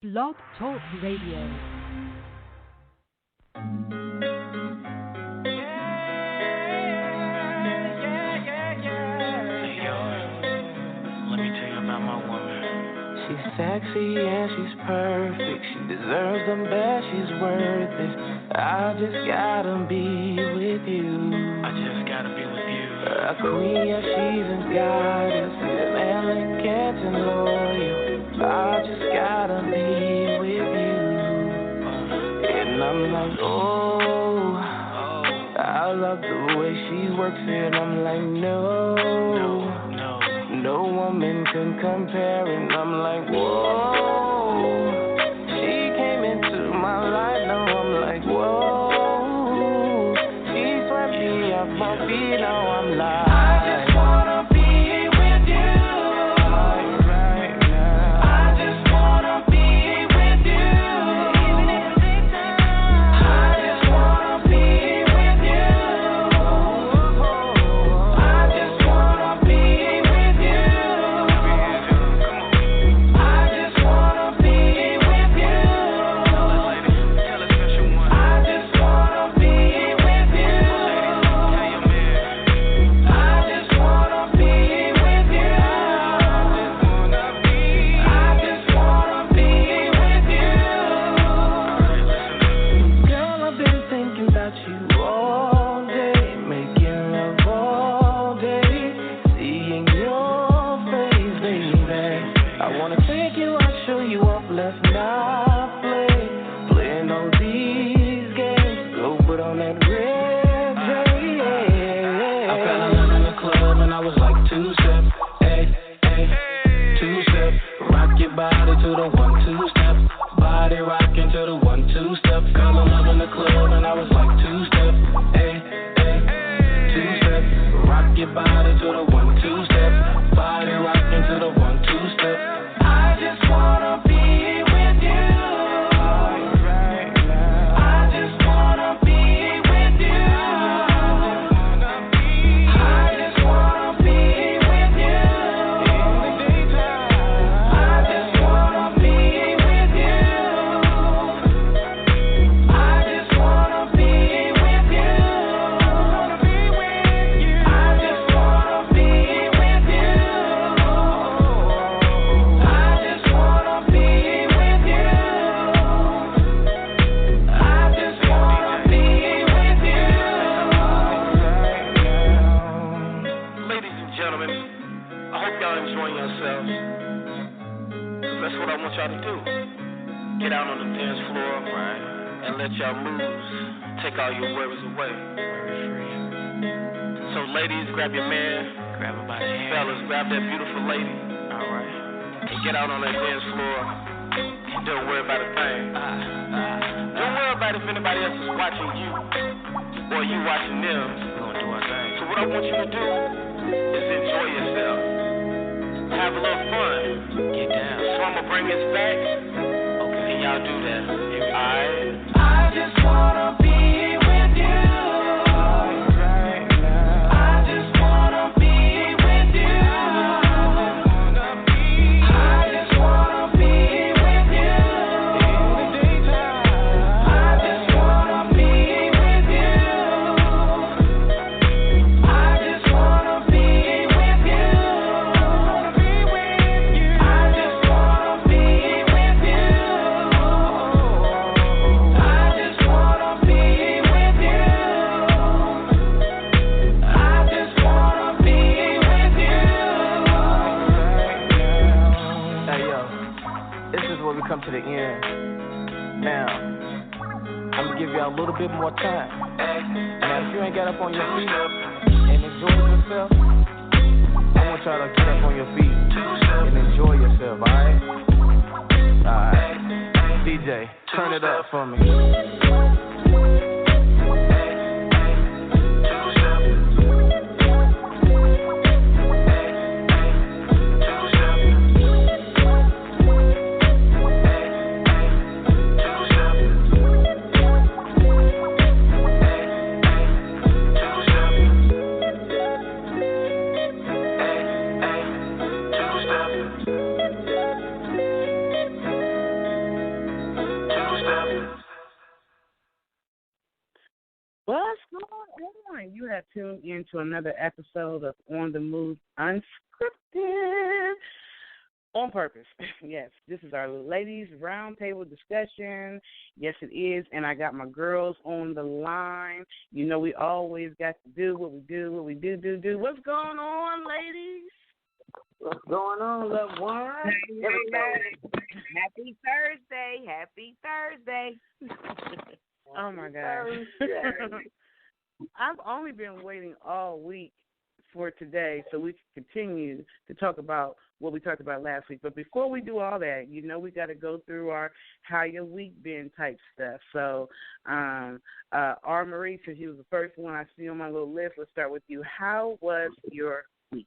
Blog Talk Radio. She's sexy and she's perfect. She deserves the best, she's worth it. I just gotta be with you. I just gotta be with you. A queen, yeah, she's a goddess. An elegant and loyal. I just gotta be with you. And I'm like, oh, I love the way she works it. I'm like, no woman can compare, and I'm like, whoa. She came into my life, now I'm like, whoa. She swept me off my feet, now I'm like, I just wanna be with you right now. I just wanna be with you. I just wanna be with you. I just wanna be with you. What's going on? You have tuned into another episode of On the Move Unscripted on purpose. Yes, this is our ladies' roundtable discussion. Yes, it is, and I got my girls on the line. You know, we always got to do what we do. What's going on, ladies? What's going on, loved one? Happy Thursday. Happy Thursday. Oh, my God. I've only been waiting all week for today so we can continue to talk about what we talked about last week. But before we do all that, you know we got to go through our how your week been type stuff. So, R. Marie, since you was the first one I see on my little list, let's start with you. How was your week?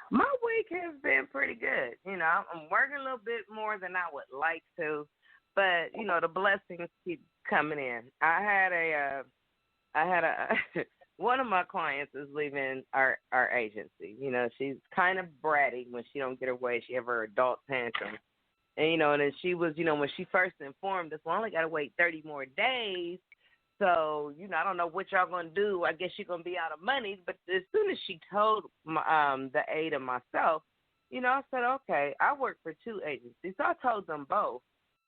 My week has been pretty good. You know, I'm working a little bit more than I would like to. But, you know, the blessings keep coming in. I had a one of my clients is leaving our agency. You know, she's kind of bratty when she don't get her way. She have her adult tantrum. And, you know, and then she was, you know, when she first informed us, well, I only got to wait 30 more days. So, you know, I don't know what y'all going to do. I guess you're going to be out of money. But as soon as she told the aide and myself, you know, I said, okay, I work for two agencies. So I told them both.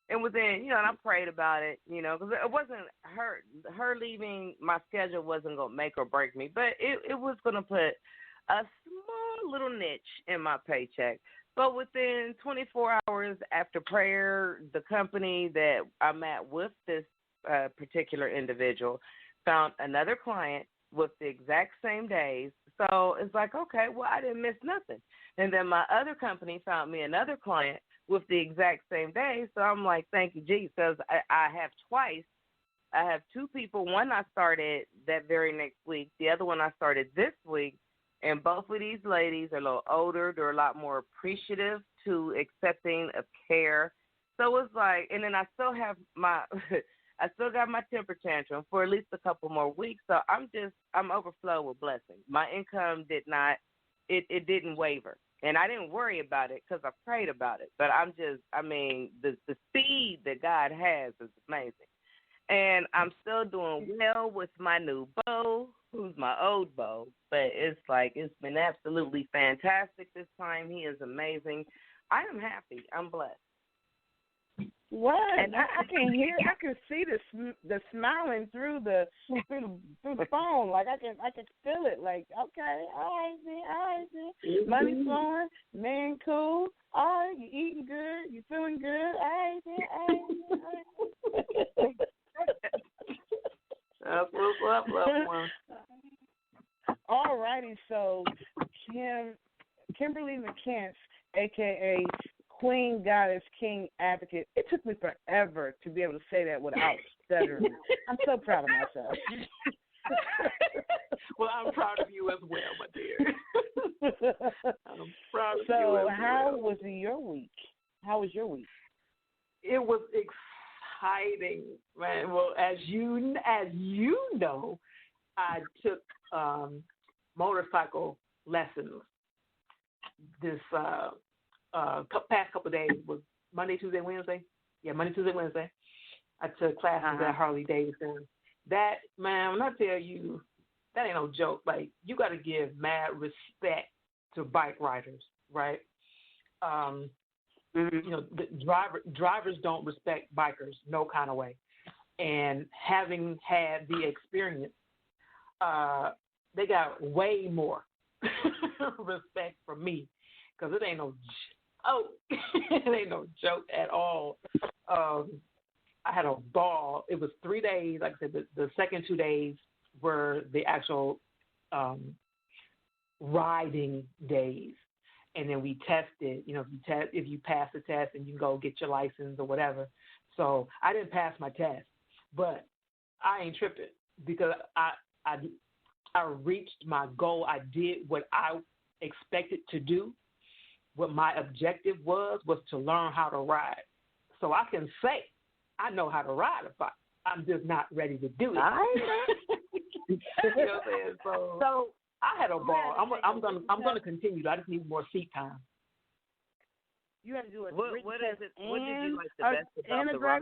And within, you know, and I prayed about it, you know, because it wasn't her leaving my schedule wasn't going to make or break me, but it was going to put a small little niche in my paycheck. But within 24 hours after prayer, the company that I'm at with this particular individual found another client with the exact same days. So it's like, okay, well, I didn't miss nothing. And then my other company found me another client with the exact same day. So I'm like, thank you, Jesus. I have twice. I have two people. One I started that very next week. The other one I started this week. And both of these ladies are a little older. They're a lot more appreciative to accepting of care. So it's like, and then I still have I still got my temper tantrum for at least a couple more weeks. So I'm overflowed with blessings. My income it didn't waver. And I didn't worry about it because I prayed about it. But the speed that God has is amazing. And I'm still doing well with my new beau, who's my old beau. But it's been absolutely fantastic this time. He is amazing. I am happy. I'm blessed. What? And I can hear, I can see the smiling through the phone. Like I can feel it. Like, okay, all right, then. Money flowing, man, cool. All right, you eating good, you feeling good. All right. That's what's up, loved one. All righty, so Kimberly McCants, a.k.a. Queen, Goddess, King, Advocate. It took me forever to be able to say that without stuttering. I'm so proud of myself. Well, I'm proud of you as well, my dear. I'm proud of you as well. So how was your week? How was your week? It was exciting, man. Well, as you know, I took motorcycle lessons this past couple of days. Was Monday, Tuesday, Wednesday? Yeah, Monday, Tuesday, Wednesday. I took classes at Harley Davidson. That, man, when I tell you, that ain't no joke. Like, you got to give mad respect to bike riders, right? You know, the drivers don't respect bikers no kind of way. And having had the experience, they got way more respect from me, because it ain't no it ain't no joke at all. I had a ball. It was 3 days. Like I said, the second 2 days were the actual riding days. And then we tested, you know, if you pass the test and you can go get your license or whatever. So I didn't pass my test, but I ain't tripping, because I reached my goal. I did what I expected to do. What my objective was to learn how to ride. So I can say I know how to ride a bike. I'm just not ready to do it. You know what I'm saying? So I had a ball. I'm gonna continue. I just need more seat time. You have to do it. What is it? What did you like the best about the ride?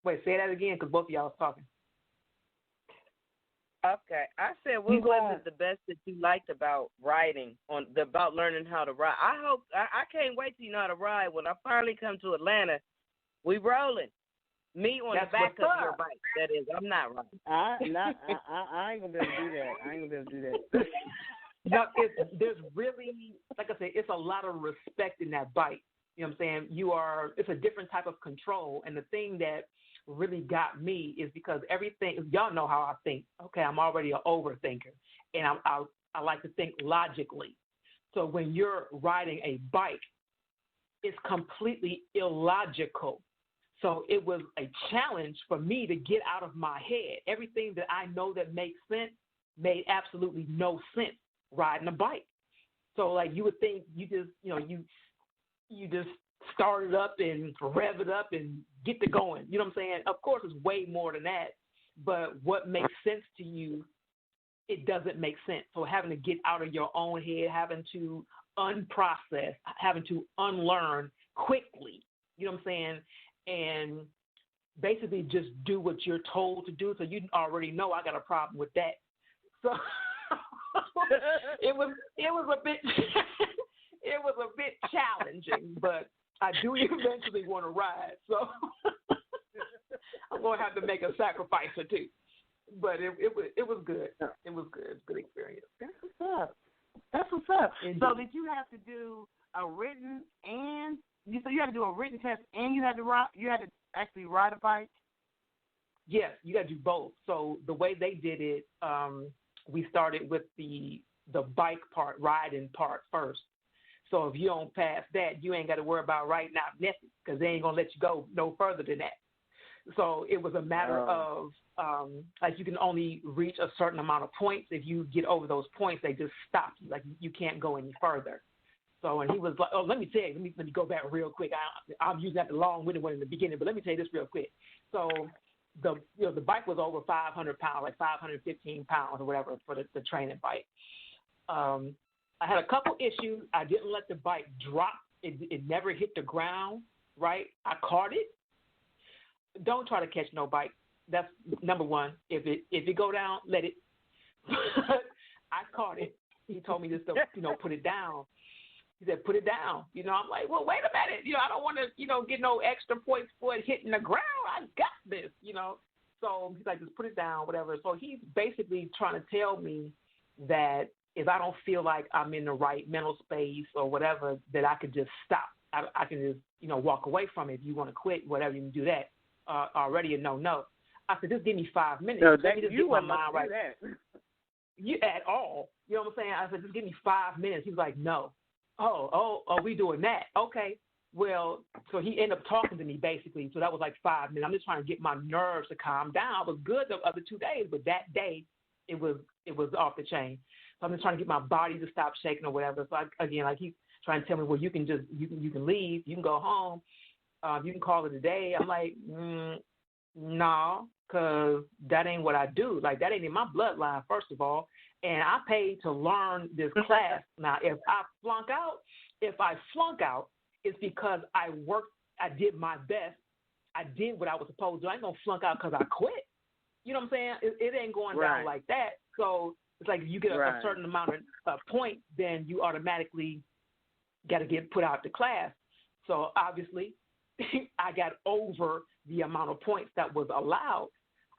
Wait, say that again, because both of y'all was talking. Okay, I said, what was it the best that you liked about riding about learning how to ride? I can't wait till you know how to ride. When I finally come to Atlanta, we rolling. Me on the back of your bike. That is, I'm not riding. I ain't gonna be able to do that. I ain't gonna be able to do that. No, there's really, like I said, it's a lot of respect in that bike. You know what I'm saying? It's a different type of control. And the thing that really got me is because everything, y'all know how I think. Okay, I'm already an overthinker. And I like to think logically. So when you're riding a bike, it's completely illogical. So it was a challenge for me to get out of my head. Everything that I know that makes sense made absolutely no sense riding a bike. So like you would think you just, you just start it up and rev it up and get to going. You know what I'm saying? Of course, it's way more than that. But what makes sense to you, it doesn't make sense. So having to get out of your own head, having to unprocess, having to unlearn quickly, you know what I'm saying? And basically just do what you're told to do. So you already know I got a problem with that. So it was a bit it was a bit challenging, but I do eventually want to ride. So I'm gonna have to make a sacrifice or two. But it was good. It was good. It was a good experience. That's what's up. That's what's up. Indeed. So did you have to do a written and you had to do a written test and you had to actually ride a bike? Yes, you got to do both. So the way they did it, we started with the bike part, riding part first. So if you don't pass that, you ain't got to worry about riding out nothing because they ain't going to let you go no further than that. So it was a matter of, like you can only reach a certain amount of points. If you get over those points, they just stop you. Like you can't go any further. So, and he was like, oh, let me tell you, let me go back real quick. I'm using that the long-winded one in the beginning, but let me tell you this real quick. So the bike was over 500 pounds, like 515 pounds or whatever for the training bike. I had a couple issues. I didn't let the bike drop. It never hit the ground, right? I caught it. Don't try to catch no bike. That's number one. If it go down, let it. I caught it. He told me just to, put it down. He said, put it down. I'm like, well, wait a minute. I don't want to, get no extra points for it hitting the ground. I got this, So he's like, just put it down, whatever. So he's basically trying to tell me that if I don't feel like I'm in the right mental space or whatever, that I could just stop. I can just, walk away from it. If you want to quit, whatever, you can do that. Already a no. I said, just give me 5 minutes. No, let me just get my mind right. That. You at all. You know what I'm saying? I said, just give me 5 minutes. He was like, no. Oh, we doing that? Okay. Well, so he ended up talking to me basically. So that was like 5 minutes. I'm just trying to get my nerves to calm down. I was good the other 2 days, but that day it was off the chain. So I'm just trying to get my body to stop shaking or whatever. So he's trying to tell me, well, you can leave, you can go home, you can call it a day. I'm like, no, because that ain't what I do. Like that ain't in my bloodline, first of all. And I paid to learn this class. Now, if I flunk out, it's because I worked, I did my best, I did what I was supposed to do. I ain't going to flunk out because I quit. You know what I'm saying? It ain't going down like that. So it's like if you get a certain amount of points, then you automatically got to get put out the class. So obviously, I got over the amount of points that was allowed.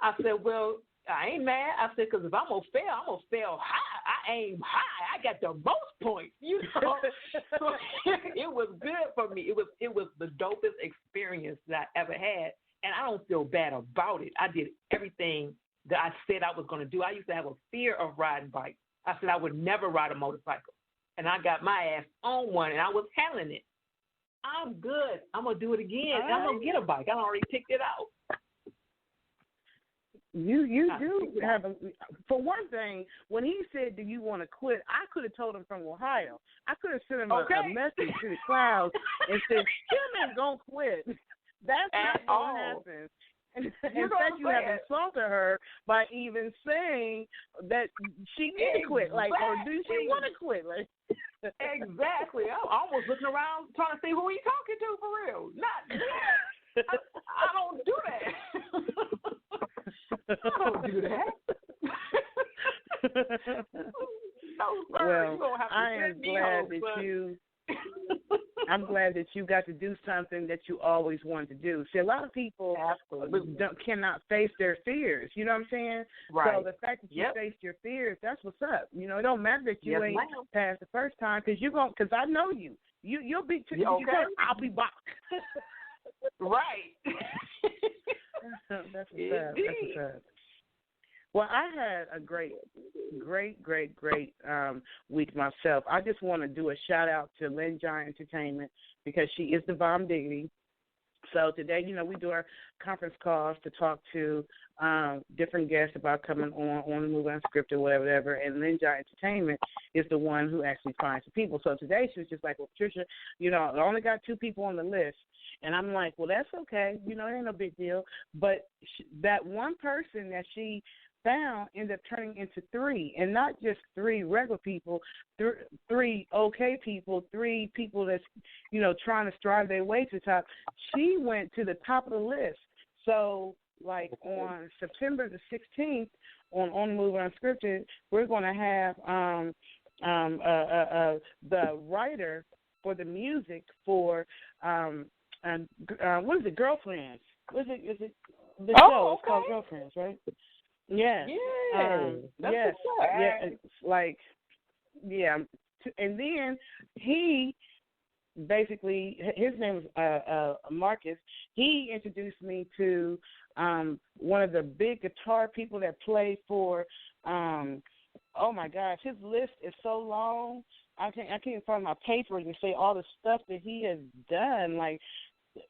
I said, well, I ain't mad. I said, because if I'm going to fail high. I aim high. I got the most points, So it was good for me. It was the dopest experience that I ever had, and I don't feel bad about it. I did everything that I said I was going to do. I used to have a fear of riding bikes. I said I would never ride a motorcycle, and I got my ass on one, and I was handling it. I'm good. I'm going to do it again. And I'm going to get a bike. I already picked it out. You do have for one thing, when he said, do you want to quit, I could have told him from Ohio. I could have sent him a message to the clouds and said, Kim ain't going to quit. That's not going to happen. In fact, you have insulted her by even saying that she need to quit. Like, or do she want to quit? Like, exactly. I'm almost looking around trying to see who he talking to for real. Not I don't do that. I don't do that. Well, I am glad that you. I'm glad that you got to do something that you always wanted to do. See, a lot of people cannot face their fears. You know what I'm saying? Right. So the fact that you faced your fears, that's what's up. You know, it don't matter that you ain't passed the first time because because I know you. You'll be. I'll be back. Right. That's what's up. That's what's up. Well, I had a great week myself. I just want to do a shout-out to Lynn Giant Entertainment because she is the bomb diggity. So today, we do our conference calls to talk to different guests about coming on the movie Unscripted, whatever. And Lynn Giant Entertainment is the one who actually finds the people. So today she was just like, well, Patricia, I only got 2 people on the list. And I'm like, well, that's okay. It ain't no big deal. But that one person that she found ended up turning into 3, and not just 3 regular people, 3 okay people, 3 people that's, trying to strive their way to the top. She went to the top of the list. So, like, on September the 16th, on the Movie Unscripted, we're going to have the writer for the music for, what is it, Girlfriends? Is it the show? It's called Girlfriends, right? Yeah. Yes. Yeah. It's like, yeah. And then he basically, his name is Marcus. He introduced me to one of the big guitar people that play for. Oh my gosh, his list is so long. I can't even find my papers and say all the stuff that he has done. Like,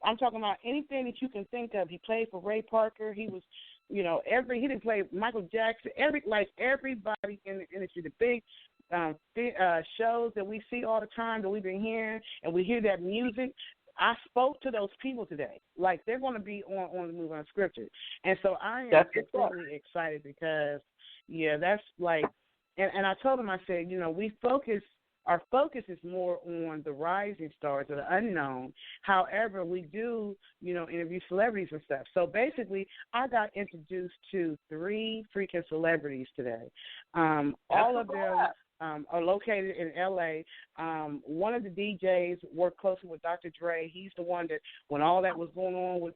I'm talking about anything that you can think of. He played for Ray Parker. He was. He didn't play Michael Jackson. Everybody in the industry, the big shows that we see all the time that we've been hearing, and we hear that music. I spoke to those people today. Like, they're going to be on the movie Unscripted, and so I am completely excited because, that's like, and I told them, I said, our focus is more on the rising stars or the unknown. However, we do, interview celebrities and stuff. So basically, I got introduced to 3 freaking celebrities today. All of them are located in L.A. One of the DJs worked closely with Dr. Dre. He's the one that, when all that was going on with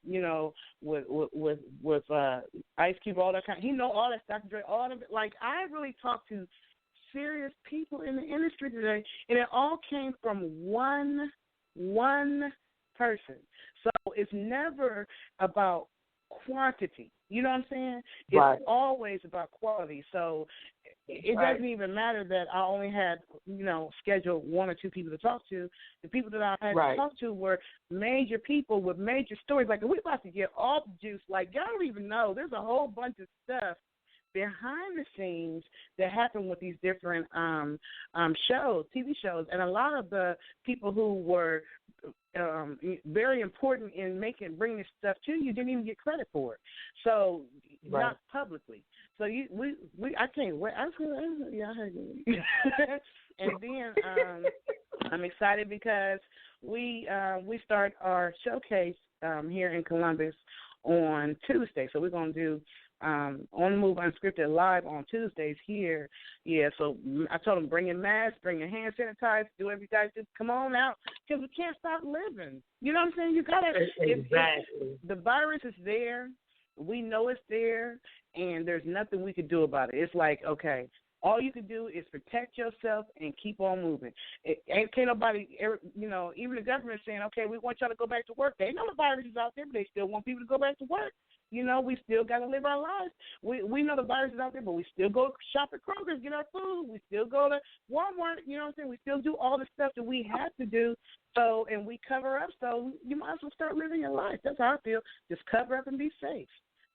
Ice Cube, all that kind, he know all that, Dr. Dre, all of it. Like, I really talked to serious people in the industry today, and it all came from one person. So it's never about quantity. You know what I'm saying? It's always about quality. So it doesn't even matter that I only had, scheduled 1 or 2 people to talk to. The people that I had to talk to were major people with major stories. Like, we're about to get all the juice. Like, y'all don't even know. There's a whole bunch of stuff behind the scenes that happen with these different shows, TV shows, and a lot of the people who were very important in bringing this stuff to you didn't even get credit for it. So not publicly. So I can't wait. I heard you. And then I'm excited because we start our showcase here in Columbus on Tuesday. So we're going to do on the Move Unscripted live on Tuesdays here. Yeah, so I told them, bring your mask, bring your hand sanitizer, do whatever you guys do. Come on out, because we can't stop living. You know what I'm saying? You got to. Exactly. The virus is there. We know it's there, and there's nothing we could do about it. It's like, okay, all you can do is protect yourself and keep on moving. Can't nobody, even the government saying, okay, we want y'all to go back to work. They know the virus is out there, but they still want people to go back to work. We still got to live our lives. We know the virus is out there, but we still go shop at Kroger's, get our food. We still go to Walmart, you know what I'm saying? We still do all the stuff that we have to do, and we cover up. So you might as well start living your life. That's how I feel. Just cover up and be safe.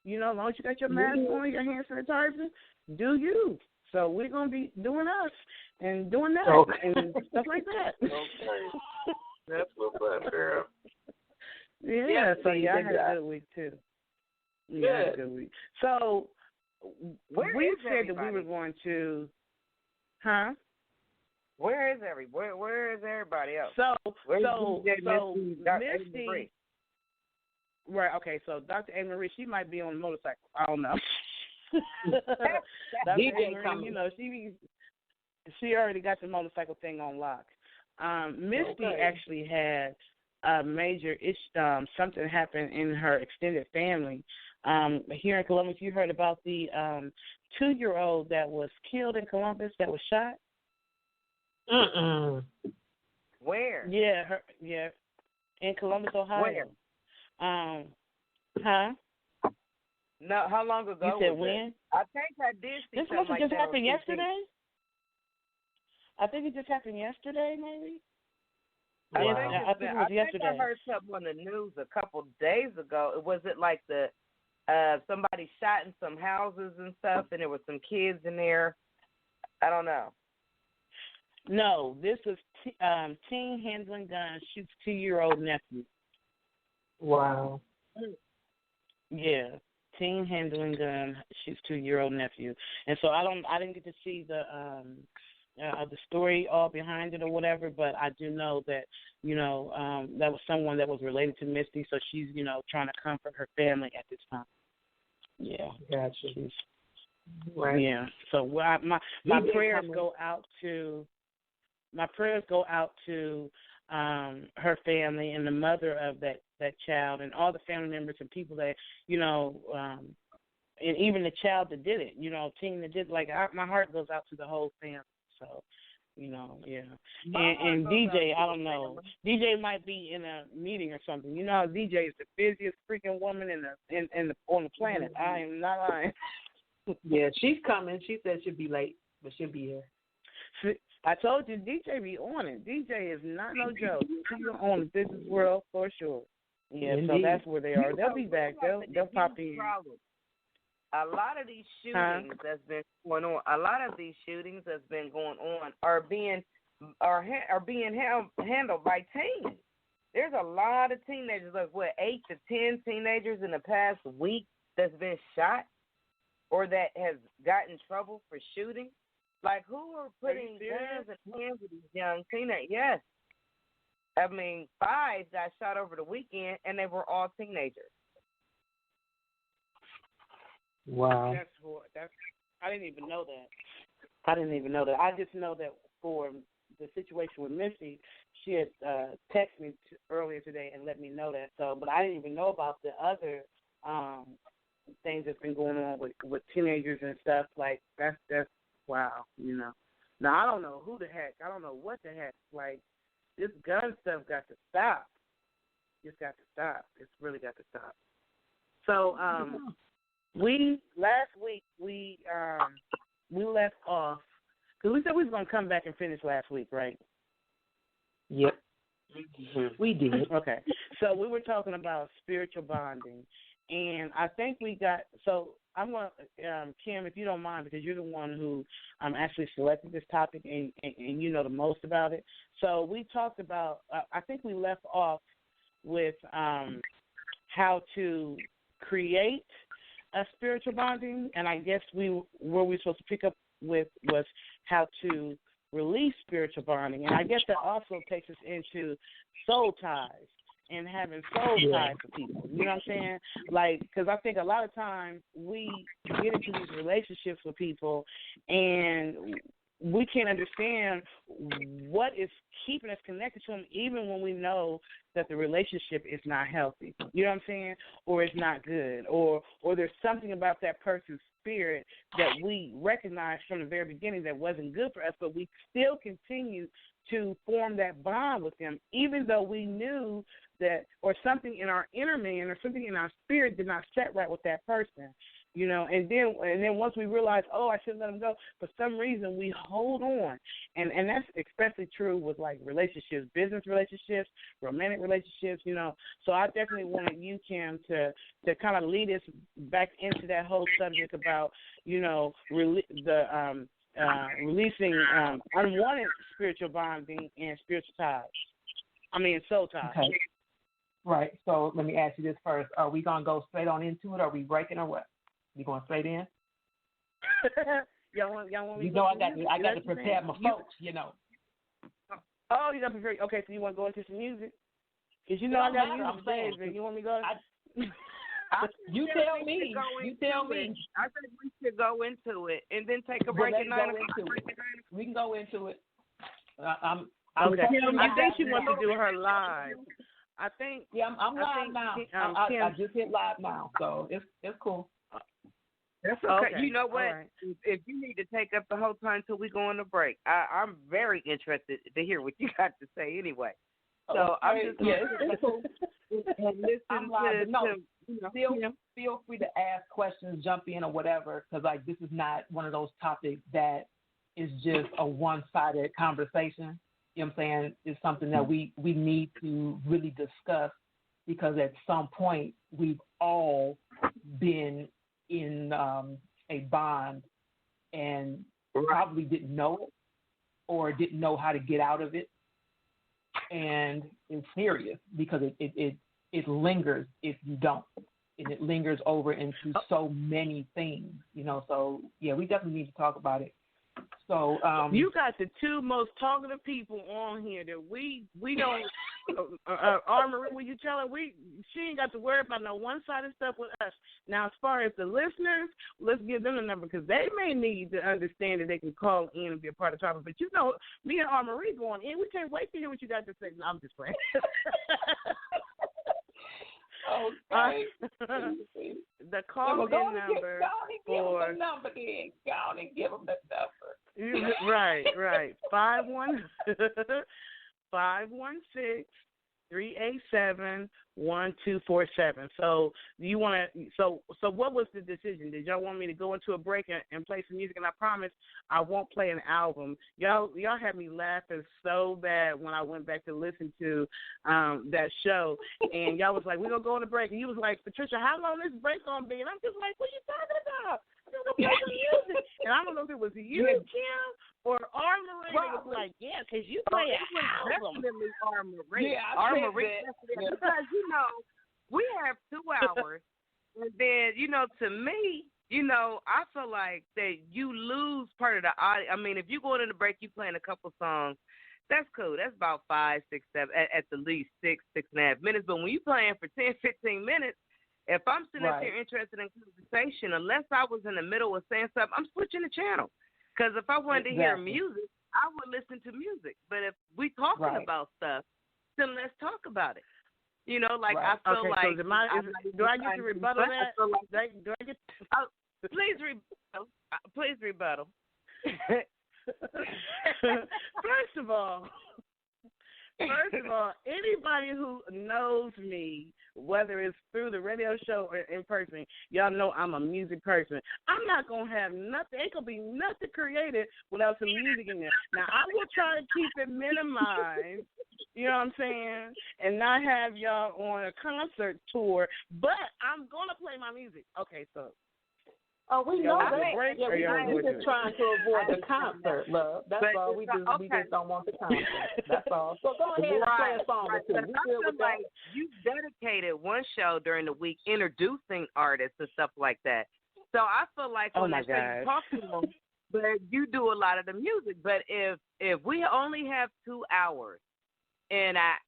As long as you got your mask on, your hand sanitizer, do you. So we're going to be doing us and doing that and stuff like that. Okay. That's what's up, girl. Yeah, so I had a good week, too. Yeah, I had a good week. So we said that we were going to, Where is everybody else? So Misty, right, okay, so Dr. A. Marie, she might be on a motorcycle. I don't know. Dr. DJ Marie, coming. you know, she already got the motorcycle thing on lock. Misty actually had a major something happened in her extended family. Here in Columbus, you heard about the 2-year-old that was killed in Columbus, that was shot? Where? Yeah, in Columbus, Ohio. Where? Huh? No, how long ago? You said was when? it? I think I did see This something must have like just that happened on TV. yesterday. I think it just happened yesterday, maybe. I I think it was yesterday. I think I heard something on the news a couple days ago. Was it like the somebody shot in some houses and stuff, and there was some kids in there? I don't know. No, this was teen handling gun shoots 2-year-old nephew. Wow. Yeah, teen handling gun shoots 2-year-old nephew, and so I didn't get to see the story all behind it or whatever, but I do know that that was someone that was related to Misty, so she's trying to comfort her family at this time. Yeah, gotcha. Right. Yeah, so my prayers go out to. My prayers go out to her family and the mother of that child and all the family members and people that, and even the child that did it, teen that did it. My heart goes out to the whole family. So, yeah. And DJ, I don't know. DJ might be in a meeting or something. You know how DJ is the busiest freaking woman on the planet. I am not lying. Yeah, she's coming. She said she'll be late, but she'll be here. I told you, DJ be on it. DJ is not no joke. She's on the business world for sure. Yeah, Indeed. So that's where they are. They'll be back. They'll pop in. A lot of these shootings that's been going on, are being handled by teens. There's a lot of teenagers, 8 to 10 teenagers in the past week that's been shot or that has gotten in trouble for shooting. Like, who are putting guns in the hands of these young teenagers? Yes. I mean, 5 got shot over the weekend, and they were all teenagers. Wow. I didn't even know that. I just know that for the situation with Missy, she had texted me earlier today and let me know that. So, but I didn't even know about the other things that's been going on with teenagers and stuff. Like, that's wow, Now, I don't know who the heck. I don't know what the heck. Like, this gun stuff got to stop. It's got to stop. It's really got to stop. So, last week we left off because we said we was gonna come back and finish last week, right? Yep. We did. Okay. So we were talking about spiritual bonding, and I think we got. So I'm gonna, Kim, if you don't mind, because you're the one who actually selected this topic and you know the most about it. So we talked about. I think we left off with how to create a spiritual bonding, and I guess where we supposed to pick up with was how to release spiritual bonding, and I guess that also takes us into soul ties and having soul ties for people. You know what I'm saying? Like, because I think a lot of times we get into these relationships with people and we can't understand what is keeping us connected to them, even when we know that the relationship is not healthy. You know what I'm saying? Or it's not good. Or there's something about that person's spirit that we recognized from the very beginning that wasn't good for us, but we still continue to form that bond with them, even though we knew that, or something in our inner man or something in our spirit did not set right with that person. You know, and then once we realize, I shouldn't let them go, for some reason we hold on. And that's especially true with, like, relationships, business relationships, romantic relationships, So I definitely wanted you, Kim, to kind of lead us back into that whole subject about, releasing unwanted spiritual bonding and spiritual ties. Soul ties. Okay. Right. So let me ask you this first. Are we going to go straight on into it, or are we breaking, or what? You going straight in? y'all want me I got to prepare my folks, Oh, you got to prepare. Okay, so you want to go into some music? Because I got music today, but you want me to go? You tell me. You tell me. I think we should go into it and then take a break at 9 o'clock. We can go into it. I'm okay. I think she wants to do her live. I think. Yeah, I'm live now. I just hit live now, so it's cool. That's okay. You know what? Right. If you need to take up the whole time until we go on the break, I'm very interested to hear what you got to say anyway. So I'm just it's cool. And listen feel free to ask questions, jump in or whatever, because like this is not one of those topics that is just a one-sided conversation. You know what I'm saying? It's something that we need to really discuss, because at some point we've all been in a bond and probably didn't know it or didn't know how to get out of it. And it's serious because it lingers if you don't. And it lingers over into so many things, you know. So, yeah, we definitely need to talk about it. So you got the two most talkative people on here that we don't. Marie, when you tell her she ain't got to worry about no one-sided stuff with us. Now, as far as the listeners, let's give them the number because they may need to understand that they can call in and be a part of the topic. But you know, me and Marie going in, we can't wait to hear what you got to say. No, I'm just playing. Okay. The call-in number Give them the number then. Go on and give them the number. Right. 516-387-1247. So you want to? So what was the decision? Did y'all want me to go into a break and play some music? And I promise I won't play an album. Y'all had me laughing so bad when I went back to listen to that show. And y'all was like, "We're gonna go on a break." And you was like, "Patricia, how long this break gonna be?" And I'm just like, "What are you talking about? I'm gonna play some music." And I don't know if it was you, Kim, or Marie that was like, "Yeah, because you play an album." Definitely Marie. Yeah, Marie. Because you know, we have 2 hours, and then you know, to me, you know, I feel like that you lose part of the audio. I mean, if you go into the break, you playing a couple songs, that's cool. That's about 5, 6, 7, at the least 6.5 minutes. But when you playing for 10, 15 minutes, if I'm sitting up here interested in conversation, unless I was in the middle of saying something, I'm switching the channel. Because if I wanted to hear music, I would listen to music. But if we talking about stuff, then let's talk about it. You know, like I feel like. So do I get to rebuttal that? Do I get? Please rebuttal. Please rebuttal. First of all, anybody who knows me, whether it's through the radio show or in person, y'all know I'm a music person. I'm not going to have nothing. Ain't going to be nothing created without some music in there. Now, I will try to keep it minimized, you know what I'm saying, and not have y'all on a concert tour, but I'm going to play my music. Okay, so. Oh, we know that. We're just trying to avoid the concert, love. That's all. We just don't want the concert. That's all. So go ahead and play a song or two. I feel like you dedicated one show during the week introducing artists and stuff like that. So I feel like when you talk to them, but you do a lot of the music. But if we only have 2 hours and an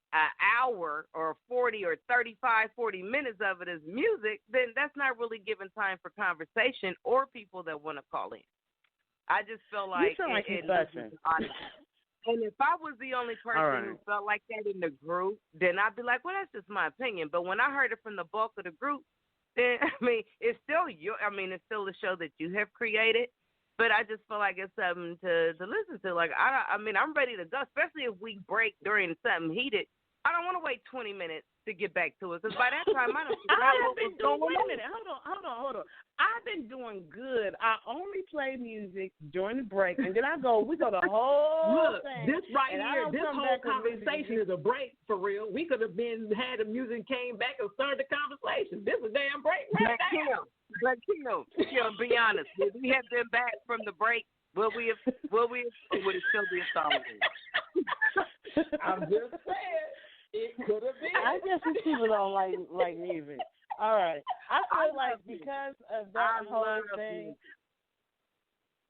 hour or 40 or 35, 40 minutes of it is music, then that's not really giving time for conversation or people that want to call in. I just feel like and if I was the only person who felt like that in the group, then I'd be like, well, that's just my opinion. But when I heard it from the bulk of the group, then it's still it's still a show that you have created. But I just feel like it's something to listen to. Like I'm ready to go, especially if we break during something heated. I don't want to wait 20 minutes to get back to it, because by that time I don't know what's going on. Wait a minute. Hold on. I've been doing good. I only play music during the break, and then we go the whole thing. This right here, this whole conversation is a break for real. We could have had the music, came back and started the conversation. This is a damn break right now. But Kim, be honest. Would we have been back from the break? Will we have, or would it still be a solid week? I'm just saying. It could have been. I guess these people don't like music. All right. I feel like because of that whole thing.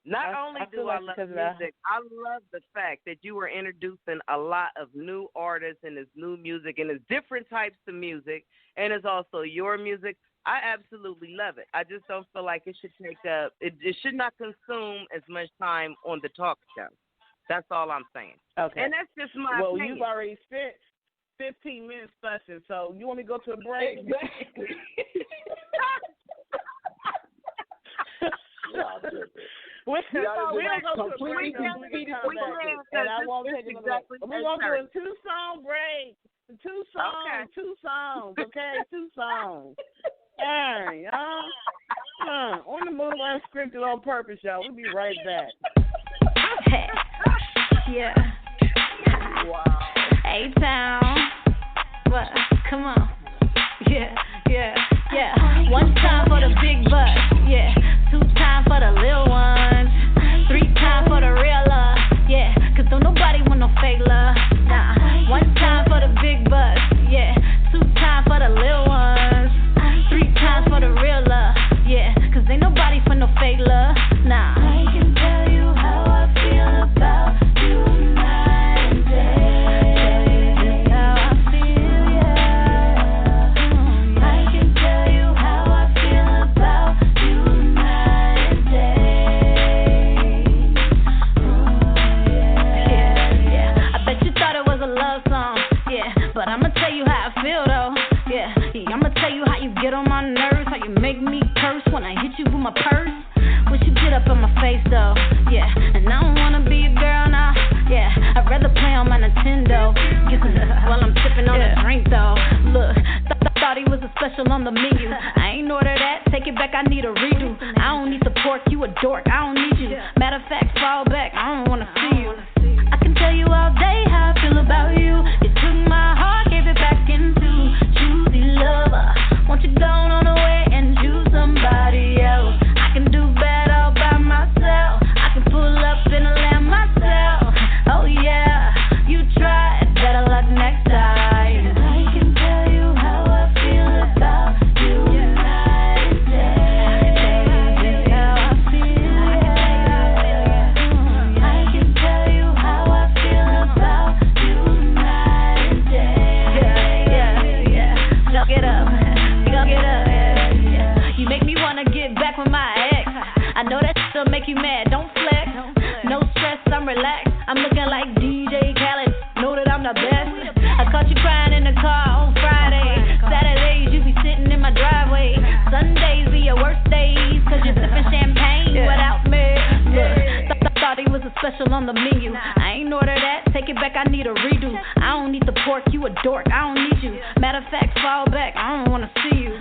Not only do I love music, I love the fact that you were introducing a lot of new artists and it's new music and it's different types of music and it's also your music. I absolutely love it. I just don't feel like it should take up. It should not consume as much time on the talk show. That's all I'm saying. Okay. And that's just my opinion. Well, you've already spent 15 minutes fussing, so you want me to go to a break? Exactly. We're going to go to a break. And I won't take it away. We're going to do a 2-song break. 2 songs. Okay. 2 songs. Okay, 2 songs. All right, y'all. On the move, unscripted on purpose, y'all. We'll be right back. Hey. Yeah. Wow. A-Town. What? Come on. Yeah. One time for the big bucks. Yeah. 2 times for the little ones. 3 times for the real love. Yeah. 'Cause don't nobody want no fake love. Nah. 1 time for the big bucks. Yeah. 2 times for the little ones. 3 times for the real love. Yeah. 'Cause ain't nobody for no fake love. Nah. I can tell you how I feel about you night and day. How I feel, yeah. I can tell you how I feel about you night and day. Yeah. I bet you thought it was a love song. Yeah. But I'ma tell you how I feel though. Yeah. I'ma tell you how you get on my nerves, how you make me curse when I hit you with my purse. Wish you get up in my face though, yeah. And I don't wanna be a girl now, yeah. I'd rather play on my Nintendo while I'm sipping on a drink though. Look, thought he was a special on the menu. I ain't order that, take it back, I need a redo. I don't need the pork, you a dork, I don't need you. Matter of fact, fall back, I don't wanna see you. I can tell you all day how I feel about you. You took my heart, gave it back into choosy lover. Won't you go on away and choose somebody else? I can do bad all by myself. I can pull up in a lamb myself. Oh yeah, you tried, better luck next time. I can tell you how I feel about you night and day. How I feel, yeah. I can tell you how I feel about you night and day. Yeah. Go get up, yeah. You make me wanna get back with my ex. I know that still make you mad, don't flex. No stress, I'm relaxed. I'm looking like DJ Khaled, know that I'm the best. I caught you crying in the car on Friday. Saturdays, you be sitting in my driveway. Sundays be your worst days, 'cause you're sipping champagne without me. Look, thought he was a special on the menu. I ain't order that, take it back, I need a redo. I don't need the pork, you a dork, I don't need you. Matter of fact, fall back, I don't wanna see you.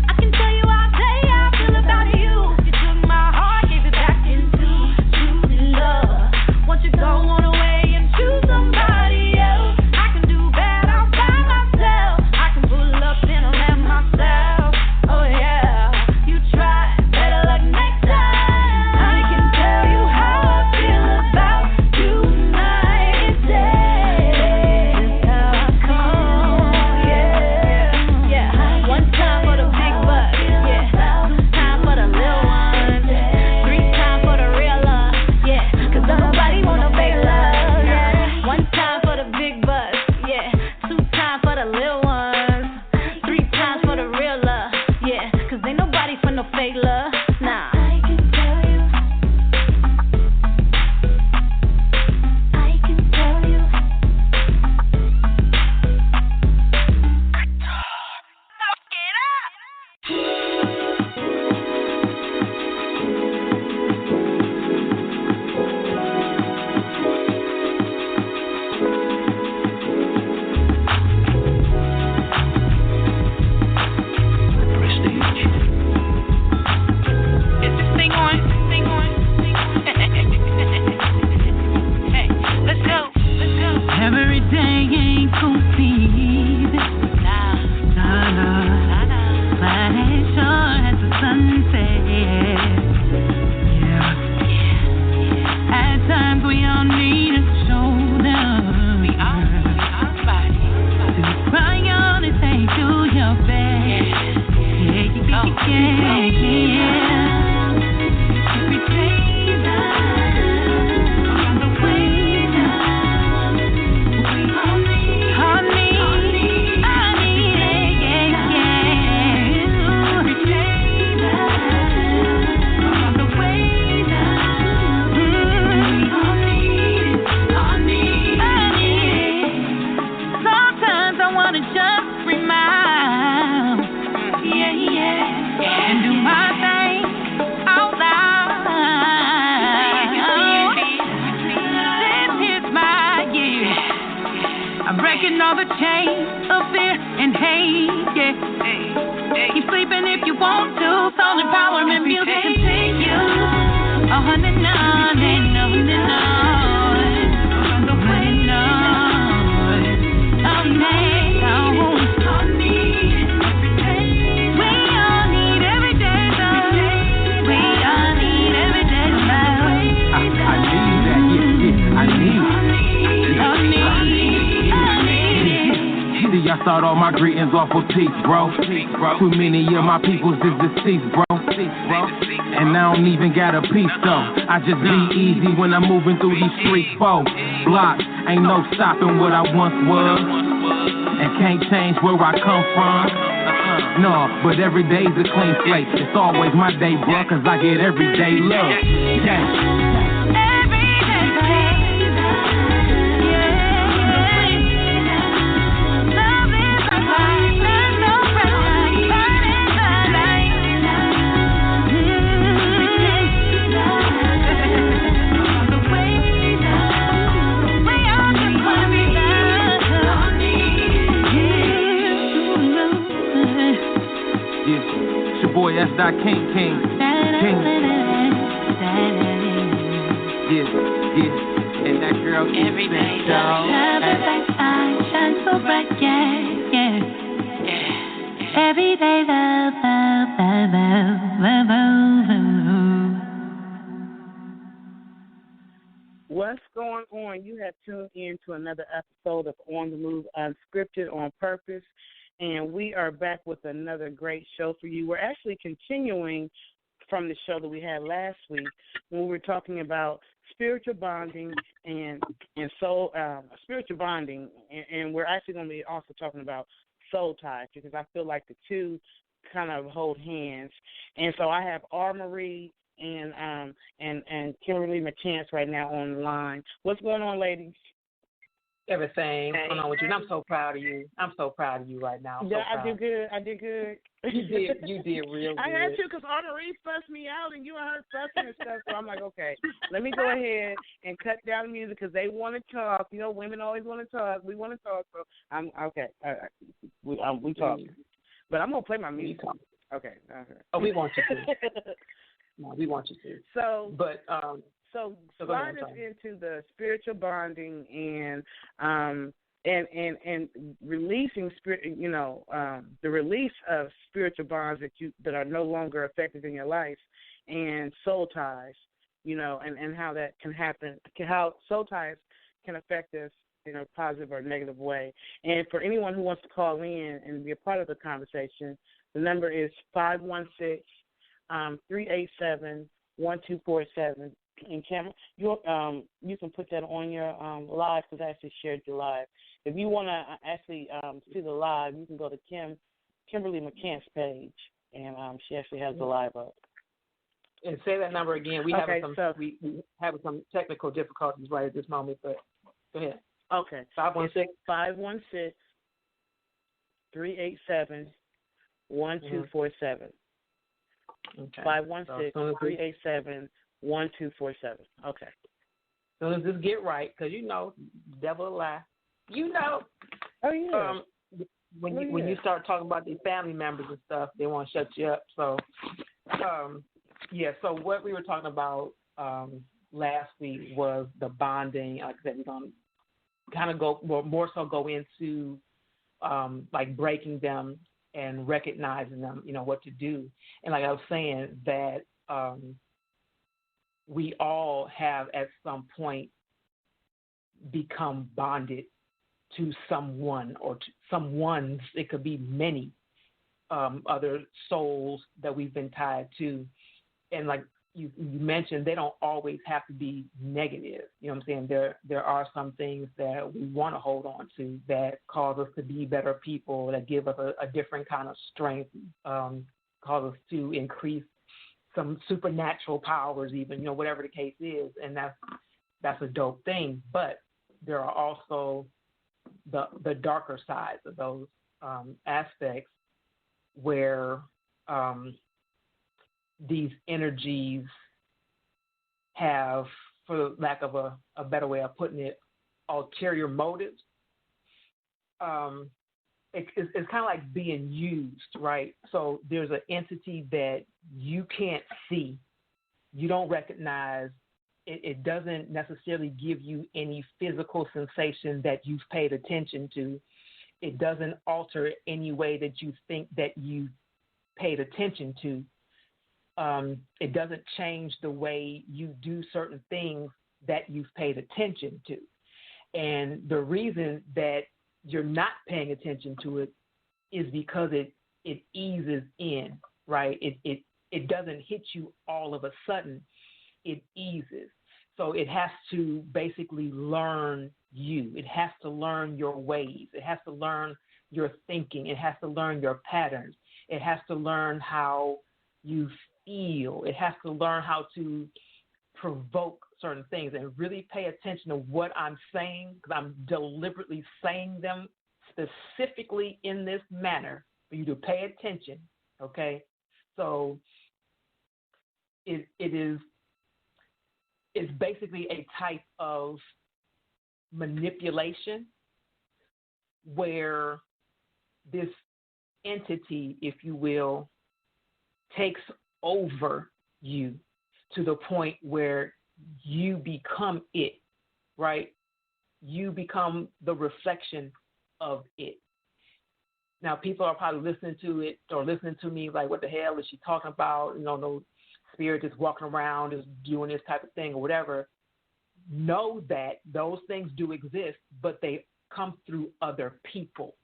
I can tell you all day how I feel about you. You took my heart, gave it back into choosy love. Won't you go on away and choose somebody else? I can do bad all by myself. I can pull up in a lamb myself. Oh yeah, you try, better luck next time. I can tell you how I feel about you night and day. How I come, yeah. of a chain of fear and hate, yeah. Keep sleeping if you want to. Soul empowerment music continue. 109 and 109. From the way I'll make our home. We all need every day love. We all need every day love. I need that, yeah, I need it. See, I start all my greetings off of peace, bro. Too many of my peoples is deceased, bro. And I don't even got a piece, though. I just be easy when I'm moving through these streets, folks. Blocks, ain't no stopping what I once was. And can't change where I come from. No, but every day's a clean slate. It's always my day, bro, cause I get everyday love. Yeah. Boy, that's that King. Yeah. And that girl every day, shine so bright, yeah. Every day, love. What's going on? You have tuned in to another episode of On the Move Unscripted on Purpose. And we are back with another great show for you. We're actually continuing from the show that we had last week when we were talking about spiritual bonding and soul spiritual bonding, and we're actually going to be also talking about soul ties because I feel like the two kind of hold hands. And so I have R. Marie and Kimberly McCants right now on the line. What's going on, ladies? Everything going on with you. And I'm so proud of you. I'm so proud of you right now. Yeah, I did good. You did real good. I had to because Marie fussed me out and you and her fussing and stuff. So I'm like, okay, let me go ahead and cut down the music because they want to talk. You know, women always want to talk. We want to talk. So I'm okay. We talk. But I'm going to play my music. Okay. Oh, we want you to. No, we want you to. So slide us ahead, into the spiritual bonding and releasing the release of spiritual bonds that are no longer effective in your life, and soul ties, and how that can happen, how soul ties can affect us in a positive or negative way. And for anyone who wants to call in and be a part of the conversation, the number is 516-387-1247. And Kim, you can put that on your live because I actually shared your live. If you want to actually see the live, you can go to Kimberly McCants' page, and she actually has the live up. And say that number again. We have some technical difficulties right at this moment, but go ahead. Okay. 516-387-1247. Okay. 516-387-1247. Okay. So let's just get right, because devil a lie. Oh yeah. When you start talking about these family members and stuff, they want to shut you up. So, So what we were talking about last week was the bonding. Like I said, we're going to kind of go into like breaking them and recognizing them. What to do. And like I was saying that. We all have at some point become bonded to someone or to someone's. It could be many other souls that we've been tied to. And like you mentioned, they don't always have to be negative. You know what I'm saying? There are some things that we want to hold on to that cause us to be better people, that give us a different kind of strength, cause us to increase some supernatural powers, even, whatever the case is, and that's a dope thing. But there are also the darker sides of those aspects where these energies have, for lack of a better way of putting it, ulterior motives. it's kind of like being used, right? So there's an entity that you can't see, you don't recognize. It doesn't necessarily give you any physical sensation that you've paid attention to. It doesn't alter any way that you think that you paid attention to. It doesn't change the way you do certain things that you've paid attention to. And the reason that you're not paying attention to it is because it eases in, right? It doesn't hit you all of a sudden. It eases. So it has to basically learn you. It has to learn your ways. It has to learn your thinking. It has to learn your patterns. It has to learn how you feel. It has to learn how to provoke certain things and really pay attention to what I'm saying, because I'm deliberately saying them specifically in this manner for you to pay attention, okay? So it's basically a type of manipulation where this entity, if you will, takes over you to the point where you become it, right? You become the reflection of it. Now, people are probably listening to it or listening to me like, what the hell is she talking about? You know, no spirit is walking around, is doing this type of thing or whatever. Know that those things do exist, but they come through other people.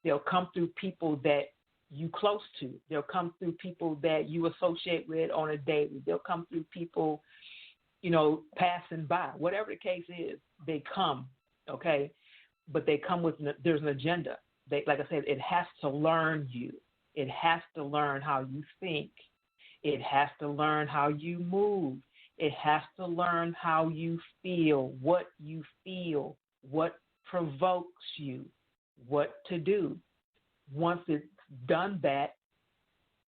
They'll come through people that you close to. They'll come through people that you associate with on a daily. They'll come through people, you know, passing by. Whatever the case is, they come, okay? But they come with, there's an agenda. Like I said, it has to learn you. It has to learn how you think. It has to learn how you move. It has to learn how you feel, what provokes you, what to do. Once it's done that,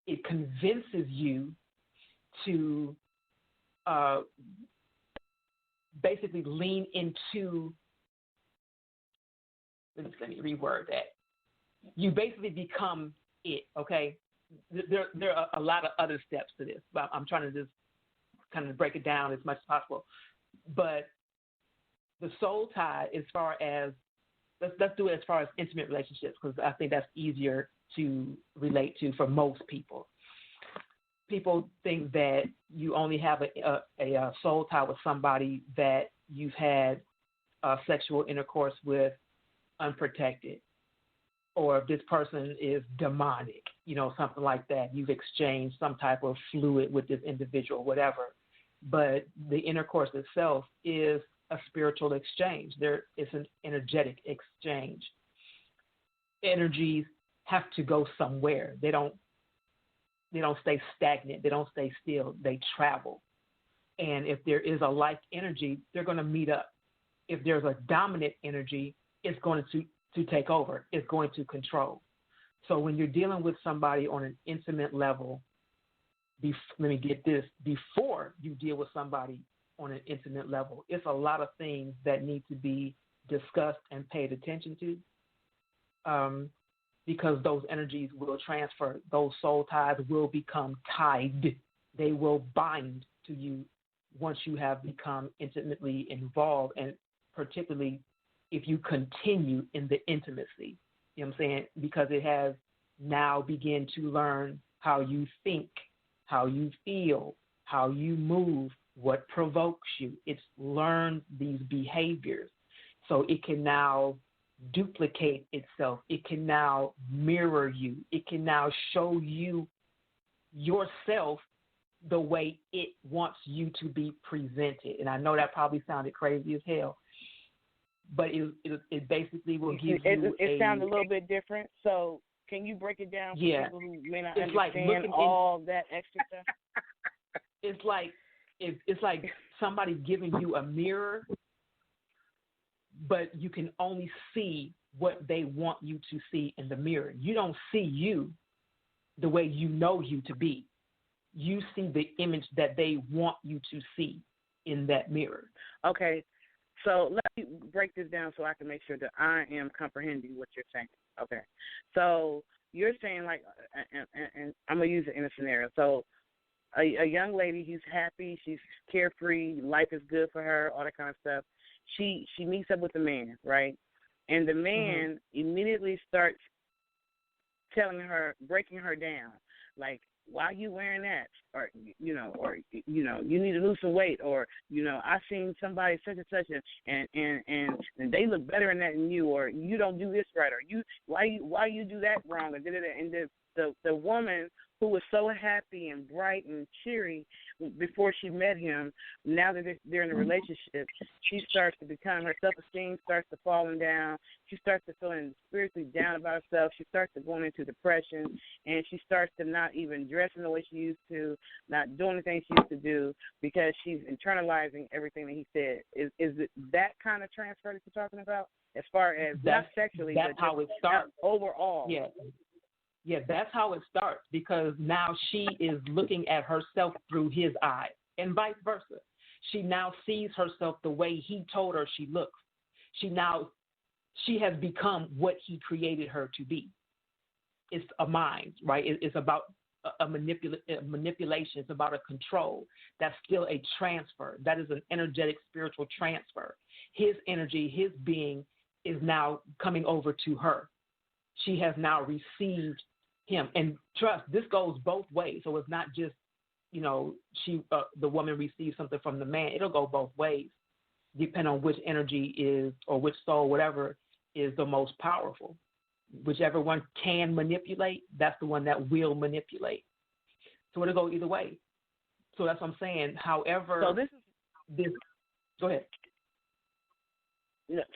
it convinces you to basically lean into, let me reword that. You basically become it, okay? There are a lot of other steps to this, but I'm trying to just kind of break it down as much as possible. But the soul tie, as far as, let's do it as far as intimate relationships, because I think that's easier to relate to for most people. People think that you only have a soul tie with somebody that you've had sexual intercourse with unprotected, or if this person is demonic, you know, something like that. You've exchanged some type of fluid with this individual, whatever. But the intercourse itself is a spiritual exchange. It's an energetic exchange. Energies have to go somewhere. They don't stay stagnant. They don't stay still. They travel. And if there is a like energy, they're going to meet up. If there's a dominant energy, it's going to take over. It's going to control. So when you're dealing with somebody on an intimate level, let me get this, before you deal with somebody on an intimate level, it's a lot of things that need to be discussed and paid attention to, because those energies will transfer. Those soul ties will become tied. They will bind to you once you have become intimately involved, and particularly if you continue in the intimacy, you know what I'm saying? Because it has now begin to learn how you think, how you feel, how you move, what provokes you. It's learned these behaviors. So it can now duplicate itself. It can now mirror you. It can now show you yourself the way it wants you to be presented. And I know that probably sounded crazy as hell, but it basically will give you It sounds a little bit different. So can you break it down for people who may not understand all that extra stuff? It's like somebody giving you a mirror, but you can only see what they want you to see in the mirror. You don't see you the way you know you to be. You see the image that they want you to see in that mirror. Okay. So let me break this down so I can make sure that I am comprehending what you're saying. Okay. So you're saying, like, and I'm going to use it in a scenario. So a young lady who's happy, she's carefree, life is good for her, all that kind of stuff. She meets up with a man, right? And the man immediately starts telling her, breaking her down, like, why are you wearing that? Or, you need to lose some weight. Or, I seen somebody such and such, and they look better in that than you. Or you don't do this right. Or why you do that wrong? And the woman who was so happy and bright and cheery before she met him, now that they're in a relationship, she starts to become, her self-esteem starts to falling down. She starts to feeling spiritually down about herself. She starts to going into depression, and she starts to not even dress in the way she used to, not doing the things she used to do, because she's internalizing everything that he said. Is it that kind of transfer that you're talking about? As far as not sexually, that's but how it starts overall. Yeah, that's how it starts, because now she is looking at herself through his eyes, and vice versa. She now sees herself the way he told her she looks. She has become what he created her to be. It's a mind, right? It's about a manipulation. It's about a control. That's still a transfer. That is an energetic spiritual transfer. His energy, his being is now coming over to her. She has now received him. And trust, this goes both ways. So it's not just, the woman receives something from the man. It'll go both ways, depending on which energy is, or which soul, whatever, is the most powerful. Whichever one can manipulate, that's the one that will manipulate. So it'll go either way. So that's what I'm saying. However, go ahead.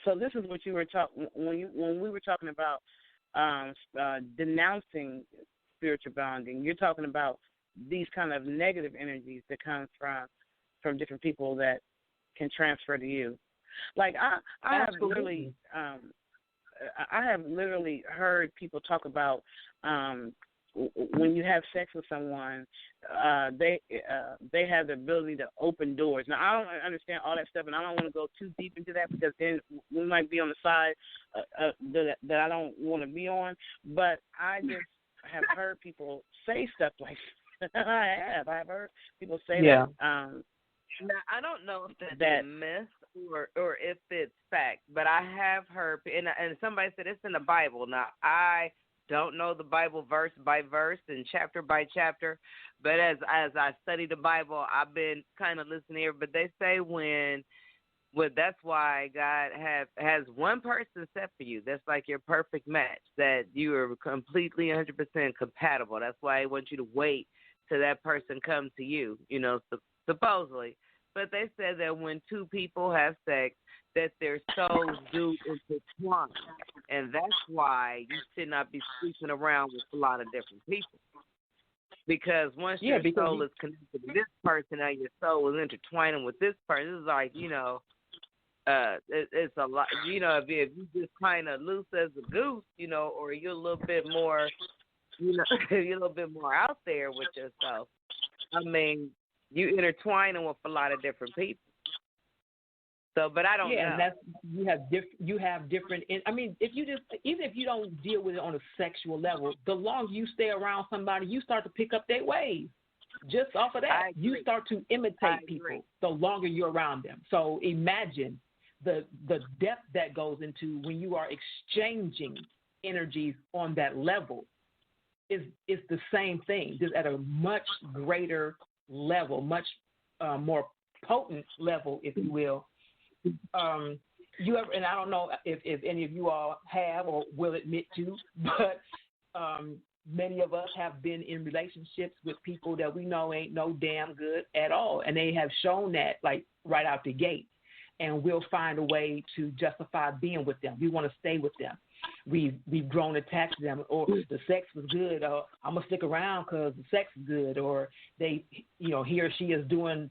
So this is what you were talking when we were talking about denouncing spiritual bonding. You're talking about these kind of negative energies that come from different people that can transfer to you. Like I have literally heard people talk about when you have sex with someone, they have the ability to open doors. Now, I don't understand all that stuff, and I don't want to go too deep into that, because then we might be on the side that I don't want to be on. But I just have heard people say stuff like I've heard people say that. Now, I don't know if that's a myth or if it's fact, but I have heard, and somebody said it's in the Bible. Now, I don't know the Bible verse by verse and chapter by chapter, but as I study the Bible, I've been kind of listening here. But they say that's why God has one person set for you. That's like your perfect match, that you are completely 100% compatible. That's why I want you to wait till that person comes to you, supposedly. But they said that when two people have sex, that their souls do intertwine. And that's why you should not be sleeping around with a lot of different people. Because once your soul is connected to this person and your soul is intertwining with this person, it's like, it's a lot. If you just kind of loose as a goose, or you're a little bit more, you're a little bit more out there with yourself. I mean, you intertwining with a lot of different people. So, but I don't know. Yeah, and you have different. I mean, even if you don't deal with it on a sexual level, the longer you stay around somebody, you start to pick up their ways. Just off of that, you start to imitate people the longer you're around them. So imagine the depth that goes into when you are exchanging energies on that level. Is the same thing, just at a much greater level, much more potent level, if you will. And I don't know if any of you all have or will admit to, but many of us have been in relationships with people that we know ain't no damn good at all, and they have shown that, like, right out the gate. And we'll find a way to justify being with them. We want to stay with them. We've grown attached to them, or the sex was good, or I'm gonna stick around because the sex is good, or he or she is doing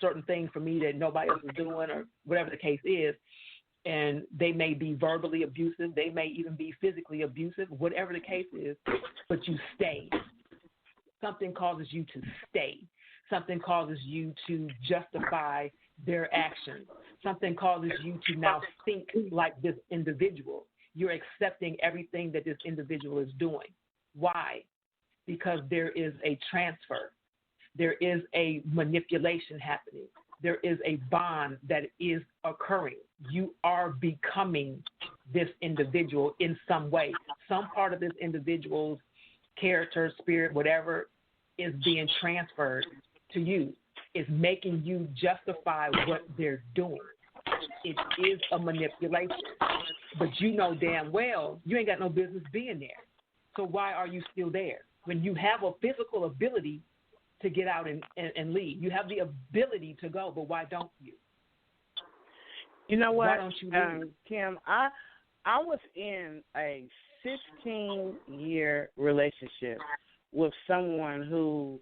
certain things for me that nobody else is doing, or whatever the case is. And they may be verbally abusive, they may even be physically abusive, whatever the case is. But you stay. Something causes you to stay. Something causes you to justify their actions. something causes you to now think like this individual. You're accepting everything that this individual is doing. Why? Because there is a transfer. There is a manipulation happening. There is a bond that is occurring. You are becoming this individual in some way. Some part of this individual's character, spirit, whatever, is being transferred to you. It's making you justify what they're doing. It is a manipulation. But you know damn well you ain't got no business being there. So why are you still there? When you have a physical ability to get out and leave. You have the ability to go, but why don't you? You know what, why don't you leave? Kim, I was in a 16-year relationship with someone who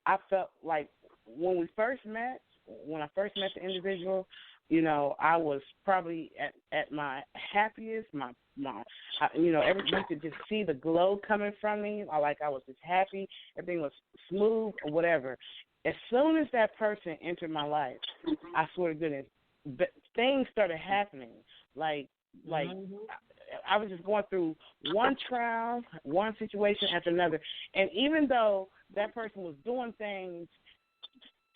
I felt like when I first met the individual, you know, I was probably at my happiest, you could just see the glow coming from me. I was just happy. Everything was smooth or whatever. As soon as that person entered my life, I swear to goodness, things started happening. Like I was just going through one trial, one situation after another. And even though that person was doing things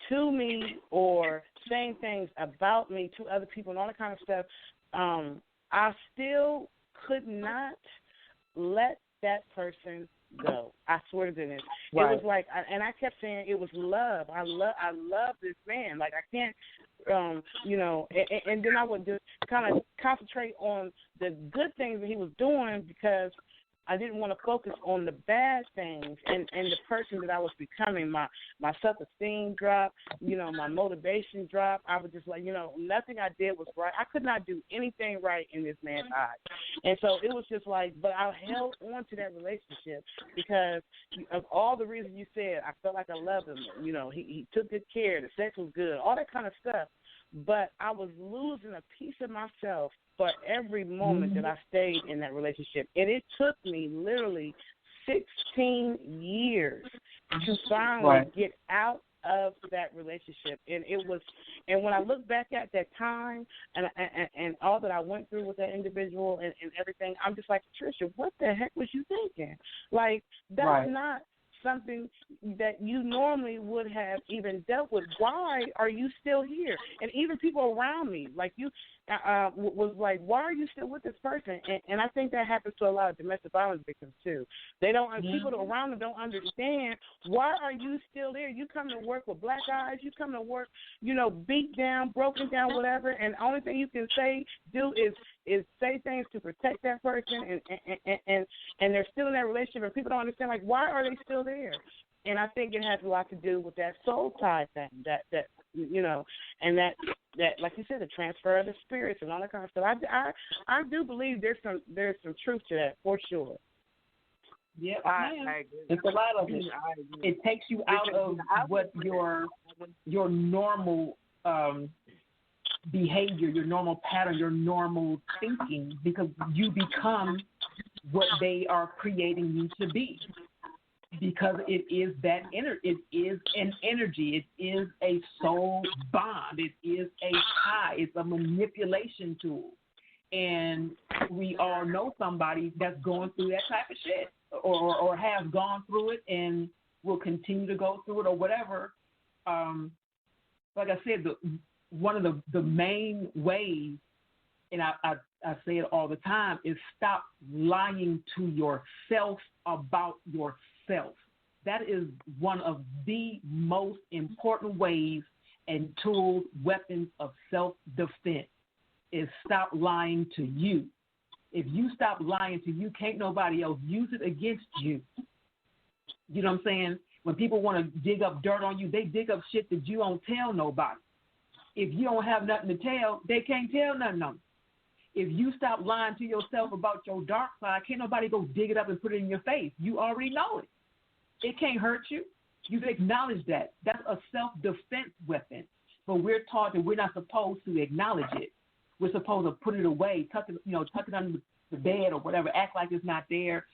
to me or saying things about me to other people and all that kind of stuff, I still could not let that person go. I swear to goodness. Right. It was like, and I kept saying it was love. I love this man. Like, I can't, and then I would just kind of concentrate on the good things that he was doing because I didn't want to focus on the bad things and the person that I was becoming. My self-esteem dropped, my motivation dropped. I was just like, nothing I did was right. I could not do anything right in this man's eyes. And so it was just like, but I held on to that relationship because of all the reasons you said. I felt like I loved him. He took good care. The sex was good, all that kind of stuff. But I was losing a piece of myself for every moment that I stayed in that relationship. And it took me literally 16 years to finally get out of that relationship. And when I look back at that time and all that I went through with that individual and everything, I'm just like, Tricia, what the heck was you thinking? Like, that's not something that you normally would have even dealt with. Why are you still here? And even people around me, like you, was like, why are you still with this person? And I think that happens to a lot of domestic violence victims too. They don't. People around them don't understand, why are you still there? You come to work with black eyes. You come to work, beat down, broken down, whatever. And the only thing you can do is say things to protect that person, and they're still in that relationship, and people don't understand, like, why are they still there? And I think it has a lot to do with that soul tie thing, that and that like you said, the transfer of the spirits and all that kind of stuff. I do believe there's some truth to that for sure. Yeah, I agree. It's a lot of it. It takes you out of what your normal behavior, your normal pattern, your normal thinking, because you become what they are creating you to be. Because it is it is an energy, it is a soul bond, it is a tie, it's a manipulation tool. And we all know somebody that's going through that type of shit or has gone through it and will continue to go through it or whatever. Like I said, one of the main ways, and I say it all the time, is stop lying to yourself about yourself. That is one of the most important ways and tools, weapons of self-defense, is stop lying to you. If you stop lying to you, can't nobody else use it against you. You know what I'm saying? When people want to dig up dirt on you, they dig up shit that you don't tell nobody. If you don't have nothing to tell, they can't tell nothing on you. If you stop lying to yourself about your dark side, can't nobody go dig it up and put it in your face. You already know it. It can't hurt you. You've acknowledged that. That's a self-defense weapon. But we're taught that we're not supposed to acknowledge it. We're supposed to put it away, tuck it under the bed or whatever, act like it's not there,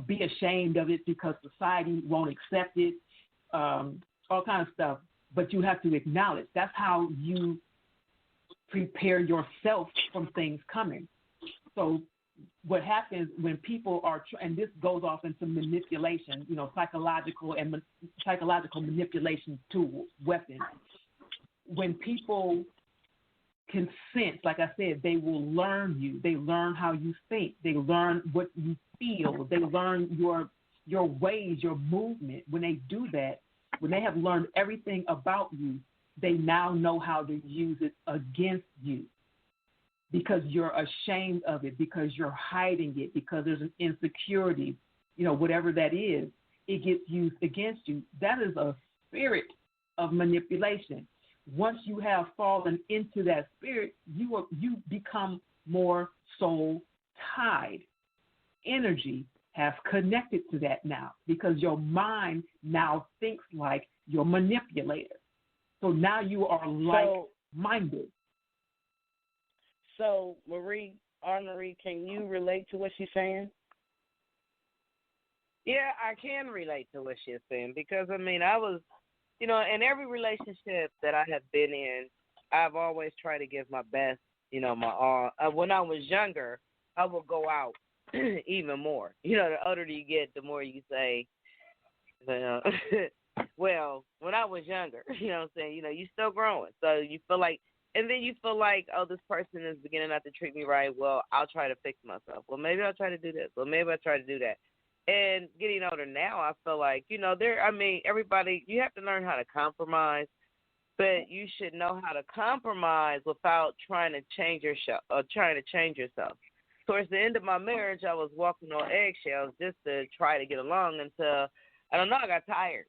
be ashamed of it because society won't accept it, all kind of stuff. But you have to acknowledge. That's how you prepare yourself from things coming. So what happens when people are, and this goes off into manipulation, psychological manipulation tools, weapons. When people can sense, like I said, they will learn you. They learn how you think. They learn what you feel. They learn your ways, your movement. When they do that, when they have learned everything about you, they now know how to use it against you because you're ashamed of it, because you're hiding it, because there's an insecurity, whatever that is, it gets used against you. That is a spirit of manipulation. Once you have fallen into that spirit, you become more soul tied. Energy has connected to that now because your mind now thinks like your manipulator. So now you are like-minded. So, Marie, can you relate to what she's saying? Yeah, I can relate to what she's saying because, I was, in every relationship that I have been in, I've always tried to give my best, my all. When I was younger, I would go out even more. The older you get, the more you say, well, when I was younger, you're still growing. So you feel like, and then you feel like, oh, this person is beginning not to treat me right. Well, I'll try to fix myself. Well, maybe I'll try to do this. Well, maybe I'll try to do that. And getting older now, I feel like, everybody, you have to learn how to compromise, but you should know how to compromise without trying to change yourself. Towards the end of my marriage, I was walking on eggshells just to try to get along until, I got tired.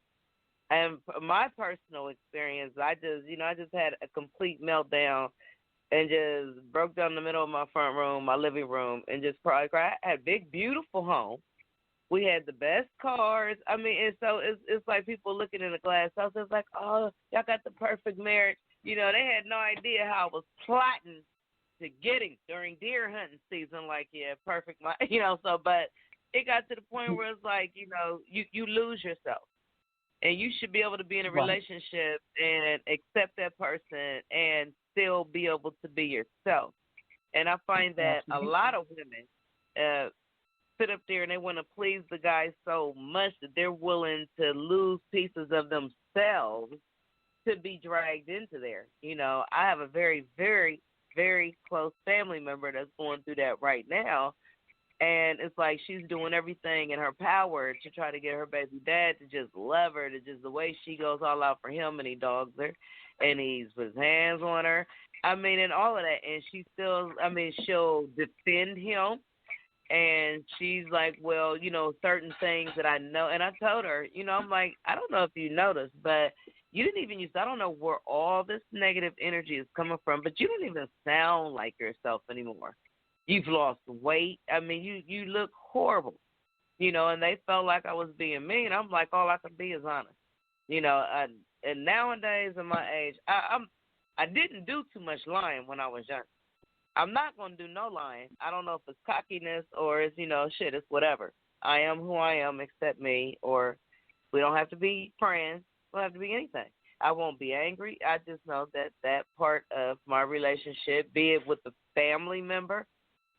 And my personal experience, I just had a complete meltdown and just broke down the middle of my front room, my living room, and just cried. I had a big, beautiful home. We had the best cars. And so it's like people looking in the glass house. It's like, oh, y'all got the perfect marriage. They had no idea how I was plotting to get him during deer hunting season. Like, yeah, perfect. But it got to the point where it's like, you lose yourself. And you should be able to be in a relationship and accept that person and still be able to be yourself. And I find that a lot of women sit up there and they want to please the guy so much that they're willing to lose pieces of themselves to be dragged into there. I have a very, very, very close family member that's going through that right now. And it's like she's doing everything in her power to try to get her baby dad to just love her, to just the way she goes all out for him, and he dogs her, and he's puts hands on her. And all of that. And she still, she'll defend him. And she's like, well, certain things that I know. And I told her, I'm like, I don't know if you noticed, but you didn't even use, I don't know where all this negative energy is coming from, but you don't even sound like yourself anymore. You've lost weight. You look horrible, and they felt like I was being mean. I'm like, all I can be is honest, and nowadays in my age, I didn't do too much lying when I was young. I'm not going to do no lying. I don't know if it's cockiness or it's, it's whatever. I am who I am, accept me, or we don't have to be friends. We don't have to be anything. I won't be angry. I just know that part of my relationship, be it with a family member,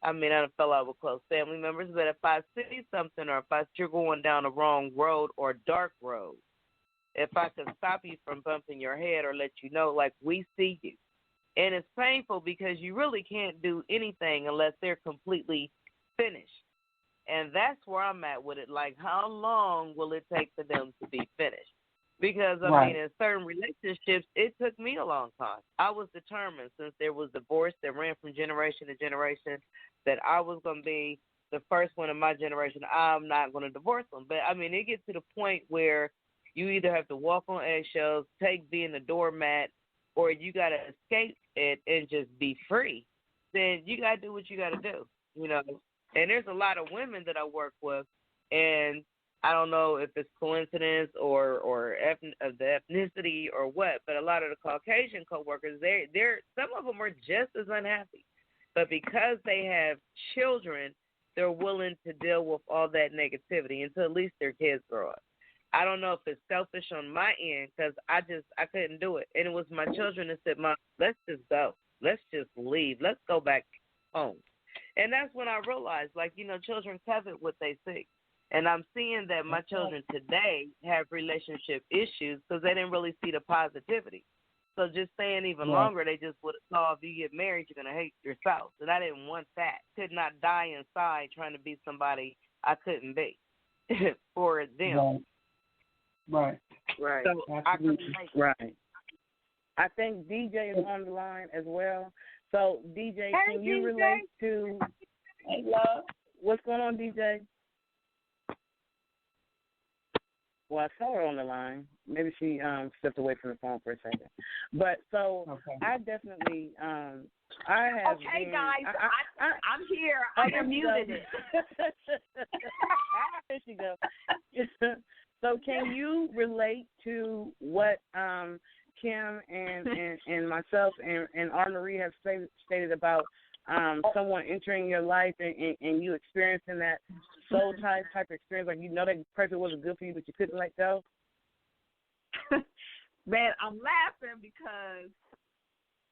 I don't fell out with close family members, but if I see something or if you're going down the wrong road or dark road, if I can stop you from bumping your head or let you know, like, we see you. And it's painful because you really can't do anything unless they're completely finished. And that's where I'm at with it. Like, how long will it take for them to be finished? Because, in certain relationships, it took me a long time. I was determined, since there was divorce that ran from generation to generation, that I was going to be the first one in my generation. I'm not going to divorce them. But, it gets to the point where you either have to walk on eggshells, take being a doormat, or you got to escape it and just be free. Then you got to do what you got to do, And there's a lot of women that I work with, and I don't know if it's coincidence or the ethnicity or what, but a lot of the Caucasian coworkers, they're some of them are just as unhappy, but because they have children, they're willing to deal with all that negativity until at least their kids grow up. I don't know if it's selfish on my end because I couldn't do it, and it was my children that said, "Mom, let's just go. Let's just leave. Let's go back home. And that's when I realized, like, children covet what they see. And I'm seeing that my children today have relationship issues because they didn't really see the positivity. So just staying even longer, they just would have thought if you get married, you're going to hate your spouse. And I didn't want that. Could not die inside trying to be somebody I couldn't be for them. Right. So I could relate. Right. I think DJ is on the line as well. So, DJ, can you relate to – hey, love. What's going on, DJ? Well, I saw her on the line. Maybe she stepped away from the phone for a second. But so I definitely I have. Okay, been, guys, I'm here. I unmuted it. There she goes. So can you relate to what Kim and myself and Arne Marie have stated about someone entering your life and you experiencing that soul type experience, like that person wasn't good for you but you couldn't let go? Man, I'm laughing because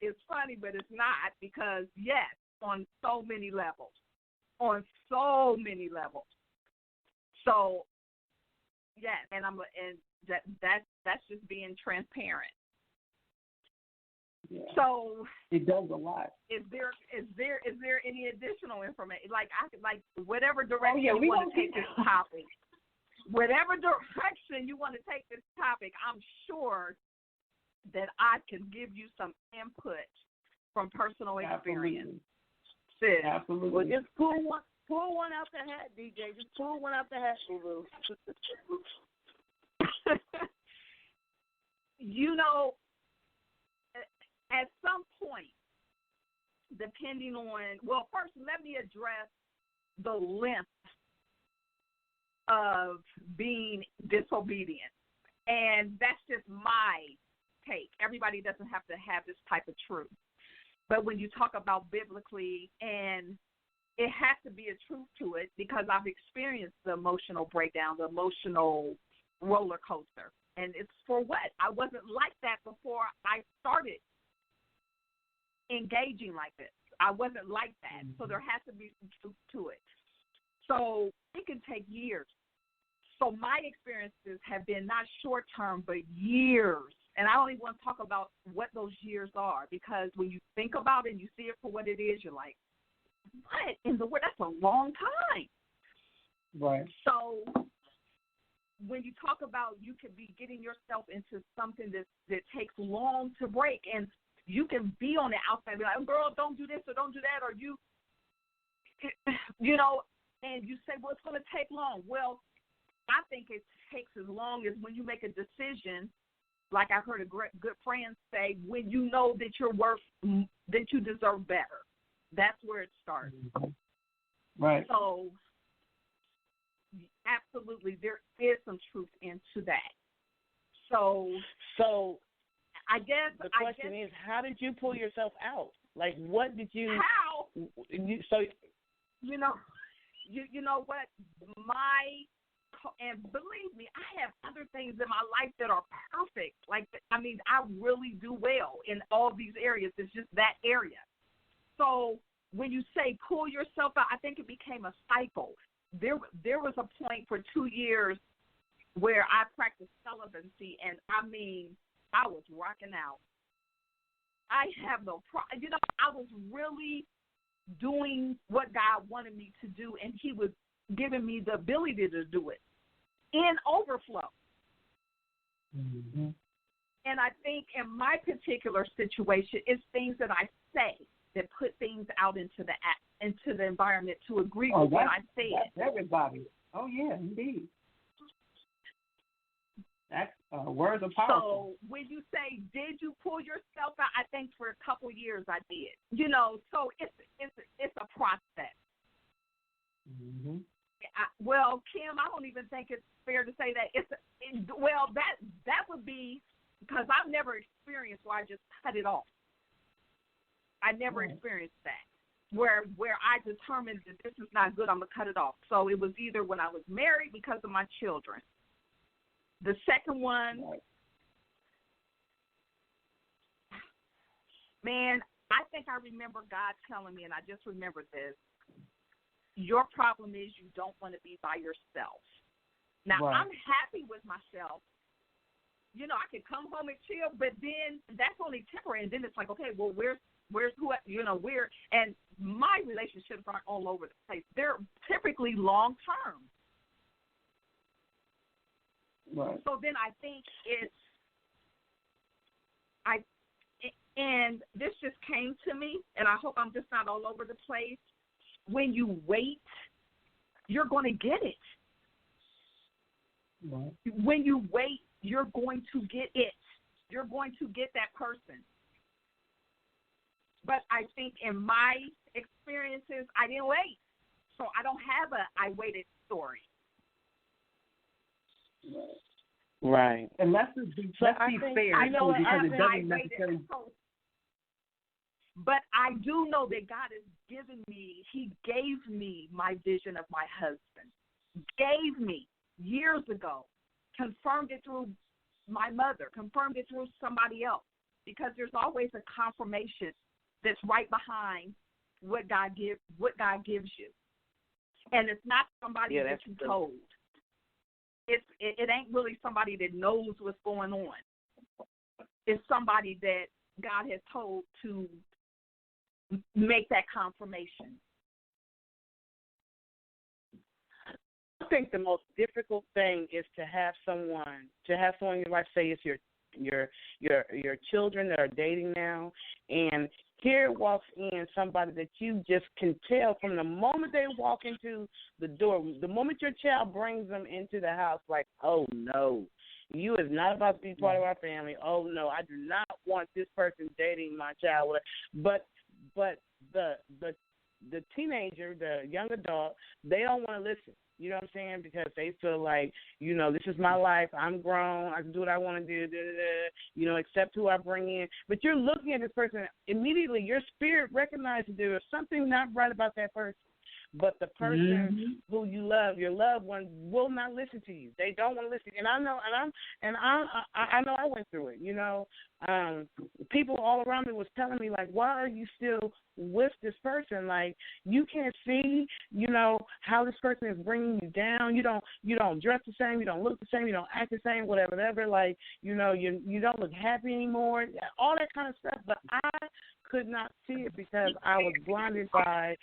it's funny, but it's not, because yes, on so many levels. So yes, and that's just being transparent. Yeah. So it does a lot. Is there any additional information? Like whatever direction you want to take this topic. Whatever direction you want to take this topic, I'm sure that I can give you some input from personal experience. Absolutely. Well, just pull one out the hat, DJ. Just pull one out the hat, boo-boo. At some point, depending on, well, first let me address the length of being disobedient. And that's just my take. Everybody doesn't have to have this type of truth. But when you talk about biblically, and it has to be a truth to it, because I've experienced the emotional breakdown, the emotional roller coaster. And it's for what? I wasn't like that before I started engaging like this. I wasn't like that. So there has to be some truth to it. So it can take years. So my experiences have been not short term, but years. And I don't even want to talk about what those years are, because when you think about it and you see it for what it is, you're like, what in the world? That's a long time. Right. So when you talk about you could be getting yourself into something that takes long to break, and you can be on the outside and be like, girl, don't do this or don't do that, or and you say, well, it's going to take long. Well, I think it takes as long as when you make a decision, like I heard a good friend say, when you know that you're worth, that you deserve better. That's where it starts. Right. So, absolutely, there is some truth into that. So I guess the question is, how did you pull yourself out? Like, what did you? How? You know what? And believe me, I have other things in my life that are perfect. Like, I mean, I really do well in all these areas. It's just that area. So when you say pull yourself out, I think it became a cycle. There was a point for 2 years where I practiced celibacy, and I mean, I was rocking out. I have no problem. I was really doing what God wanted me to do, and He was giving me the ability to do it in overflow. Mm-hmm. And I think in my particular situation, it's things that I say that put things out into the environment to agree with what I said. That's everybody. Oh, yeah, indeed. That's words are powerful. So when you say, did you pull yourself out, I think for a couple years I did. So it's a process. Mm-hmm. Well, Kim, I don't even think it's fair to say that that would be because I've never experienced where I just cut it off. I never experienced that where I determined that this is not good, I'm going to cut it off. So it was either when I was married because of my children. The second one, man, I think I remember God telling me, and I just remembered this, your problem is you don't want to be by yourself. Now, Right. I'm happy with myself. You know, I can come home and chill, but then that's only temporary. And then it's like, okay, well, where's who, you know, where? And my relationships aren't all over the place. They're typically long-term. Right. So then I think and this just came to me, and I hope I'm just not all over the place. When you wait, you're going to get it. Right. When you wait, you're going to get it. You're going to get that person. But I think in my experiences, I didn't wait. So I don't have a I waited story. Right. And let's be fair, I know because it doesn't I necessarily. But I do know that God has given me, He gave me my vision of my husband. Gave me years ago. Confirmed it through my mother. Confirmed it through somebody else. Because there's always a confirmation that's right behind what God gives you. And it's not somebody that you told. It ain't really somebody that knows what's going on. It's somebody that God has told to make that confirmation. I think the most difficult thing is to have someone in your life, say it's your children that are dating now, and here walks in somebody that you just can tell from the moment they walk into the door, the moment your child brings them into the house, like, oh no, you is not about to be part of our family. Oh no, I do not want this person dating my child. But the teenager, the young adult, they don't want to listen. You know what I'm saying? Because they feel like, you know, this is my life. I'm grown. I can do what I want to do, you know, accept who I bring in. But you're looking at this person, immediately your spirit recognizes there is something not right about that person. But the person who you love, your loved one, will not listen to you. They don't want to listen. And I know, I know I went through it. You know, people all around me was telling me, like, why are you still with this person? Like, you can't see, you know, how this person is bringing you down. You don't dress the same. You don't look the same. You don't act the same. Whatever. Like, you know, you don't look happy anymore. All that kind of stuff. But I could not see it because I was blinded by.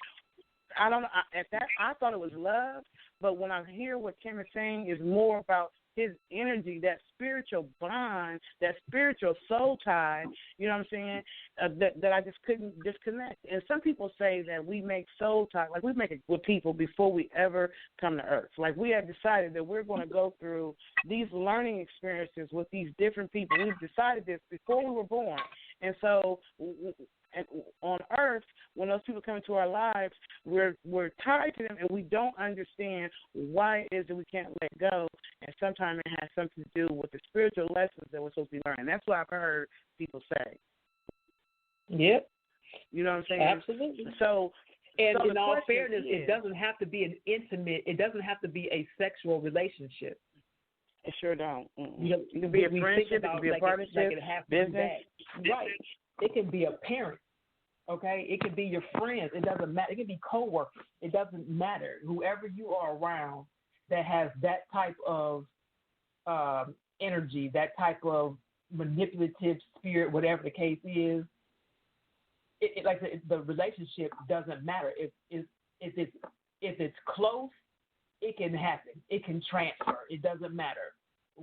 I don't know. At that, I thought it was love, but when I hear what Kim is saying, is more about his energy, that spiritual bond, that spiritual soul tie. You know what I'm saying? That I just couldn't disconnect. And some people say that we make soul tie, like we make it with people before we ever come to earth. Like we have decided that we're going to go through these learning experiences with these different people. We've decided this before we were born, and so. And on earth, when those people come into our lives, we're tied to them, and we don't understand why it is that we can't let go. And sometimes it has something to do with the spiritual lessons that we're supposed to be learning. That's what I've heard people say. Yep. You know what I'm saying? Absolutely. So in all fairness, it doesn't have to be an intimate. It doesn't have to be a sexual relationship. It sure don't. It can be a friendship. It can be a partnership. Business. Right. It can be a parent. Okay, it could be your friends. It doesn't matter. It could be coworkers. It doesn't matter. Whoever you are around that has that type of energy, that type of manipulative spirit, whatever the case is, the relationship doesn't matter. If it's close, it can happen. It can transfer. It doesn't matter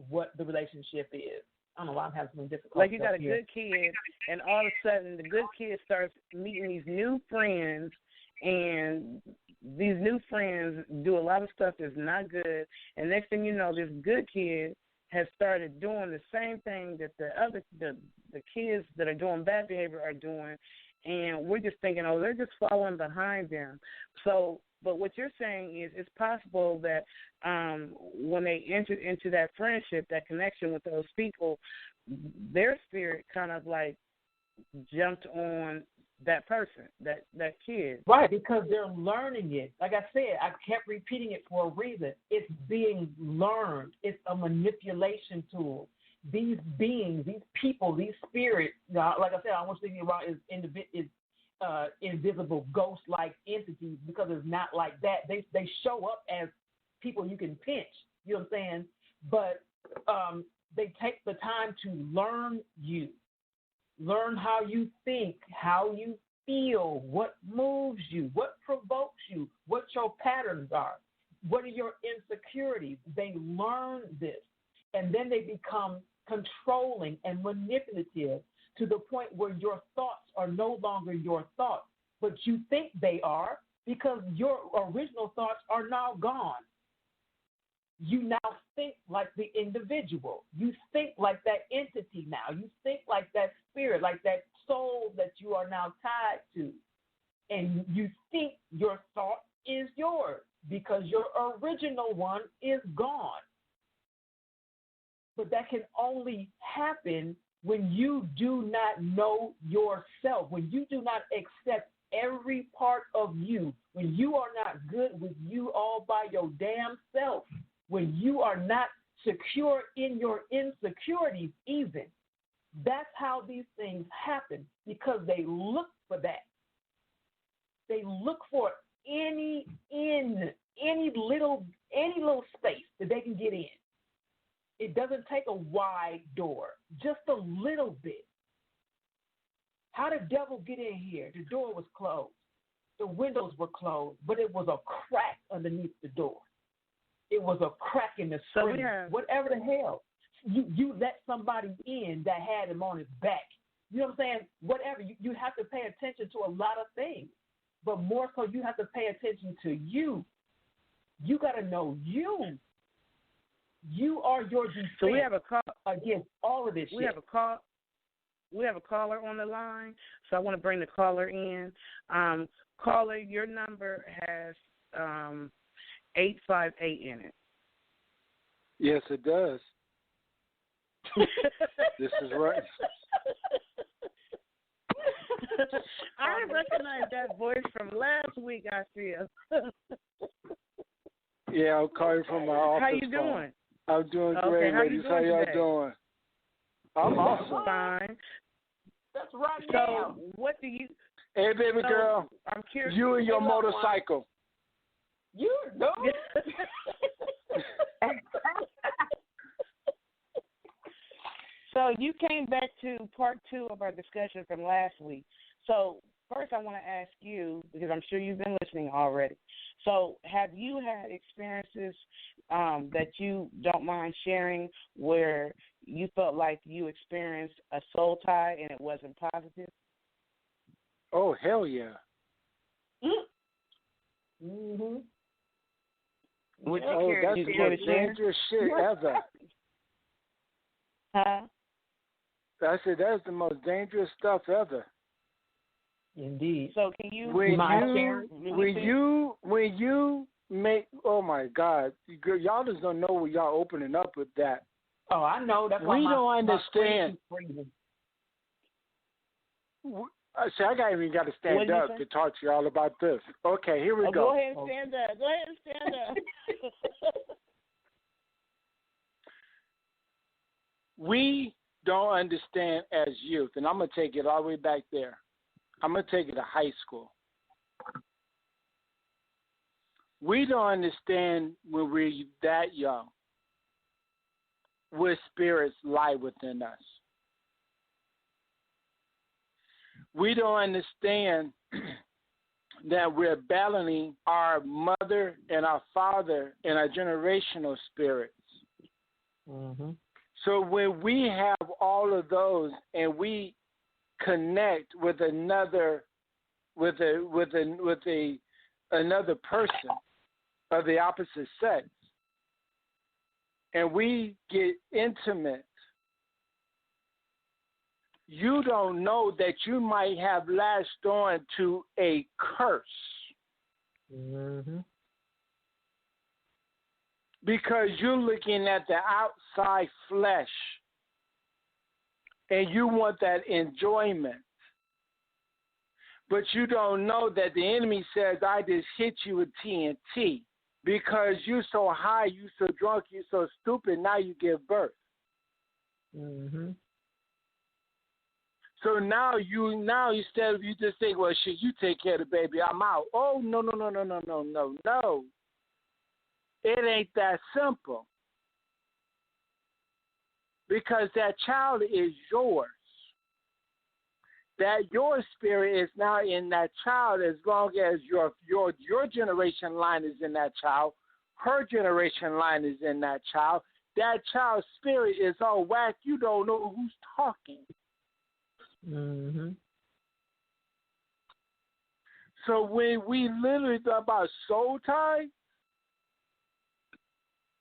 what the relationship is. I don't know why I'm having some difficulty. Like you got a good kid, and all of a sudden the good kid starts meeting these new friends, and these new friends do a lot of stuff that's not good. And next thing you know, this good kid has started doing the same thing that the kids that are doing bad behavior are doing, and we're just thinking, oh, they're just following behind them. So. But what you're saying is it's possible that when they enter into that friendship, that connection with those people, their spirit kind of like jumped on that person, that kid. Right, because they're learning it. Like I said, I kept repeating it for a reason. It's being learned. It's a manipulation tool. these beings, these people, these spirits, like I said, I was thinking about is invisible ghost-like entities, because it's not like that. They show up as people you can pinch. You know what I'm saying? But they take the time to learn you, learn how you think, how you feel, what moves you, what provokes you, what your patterns are, what are your insecurities. They learn this, and then they become controlling and manipulative to the point where your thoughts are no longer your thoughts, but you think they are, because your original thoughts are now gone. You now think like the individual. You think like that entity now. You think like that spirit, like that soul that you are now tied to. And you think your thought is yours because your original one is gone. But that can only happen when you do not know yourself, when you do not accept every part of you, when you are not good with you all by your damn self, when you are not secure in your insecurities even. That's how these things happen, because they look for that. They look for any little space that they can get in. It doesn't take a wide door, just a little bit. How did the devil get in here? The door was closed. The windows were closed, but it was a crack underneath the door. It was a crack in the screen. Whatever the hell. You let somebody in that had him on his back. You know what I'm saying? Whatever. You have to pay attention to a lot of things. But more so, you have to pay attention to you. You got to know you. You are your defense. So we have a call against all of this shit. We have a caller on the line, so I want to bring the caller in. Caller, your number has 858 in it. Yes, it does. This is right. I recognize that voice from last week, I feel. Yeah, I'm calling from my office. How you doing? Phone. I'm doing great, ladies. How y'all doing? I'm awesome. Fine. That's right so now. What do you... Hey, baby girl. I'm curious. You and your motorcycle. You know. So you came back to part 2 of our discussion from last week. So first I want to ask you, because I'm sure you've been listening already. So have you had experiences that you don't mind sharing where you felt like you experienced a soul tie and it wasn't positive? Oh, hell yeah. Mm-hmm. Would you care to that's the share? most dangerous shit ever. Huh? I said that's the most dangerous stuff ever. Indeed. So can you when you make, oh my God, y'all just don't know what y'all opening up with that. Oh, I know. That's why we don't understand. See, I even got to stand up to talk to y'all about this. Okay, here we go. Go ahead and stand up. Go ahead and stand up. We don't understand as youth, and I'm going to take it all the way back there. I'm going to take it to high school. We don't understand when we're that young what spirits lie within us. We don't understand that we're battling our mother and our father and our generational spirits. Mm-hmm. So when we have all of those and we connect with another another person of the opposite sex, and we get intimate, you don't know that you might have latched on to a curse. Mm-hmm. Because you're looking at the outside flesh and you want that enjoyment. But you don't know that the enemy says, I just hit you with TNT because you're so high, you're so drunk, you're so stupid, now you give birth. Mhm. So now instead of you just think, well, shit, you take care of the baby, I'm out. Oh, no. It ain't that simple. Because that child is yours. That your spirit is now in that child as long as your generation line is in that child, her generation line is in that child. That child's spirit is all whack. You don't know who's talking. Mhm. So when we literally talk about soul tie,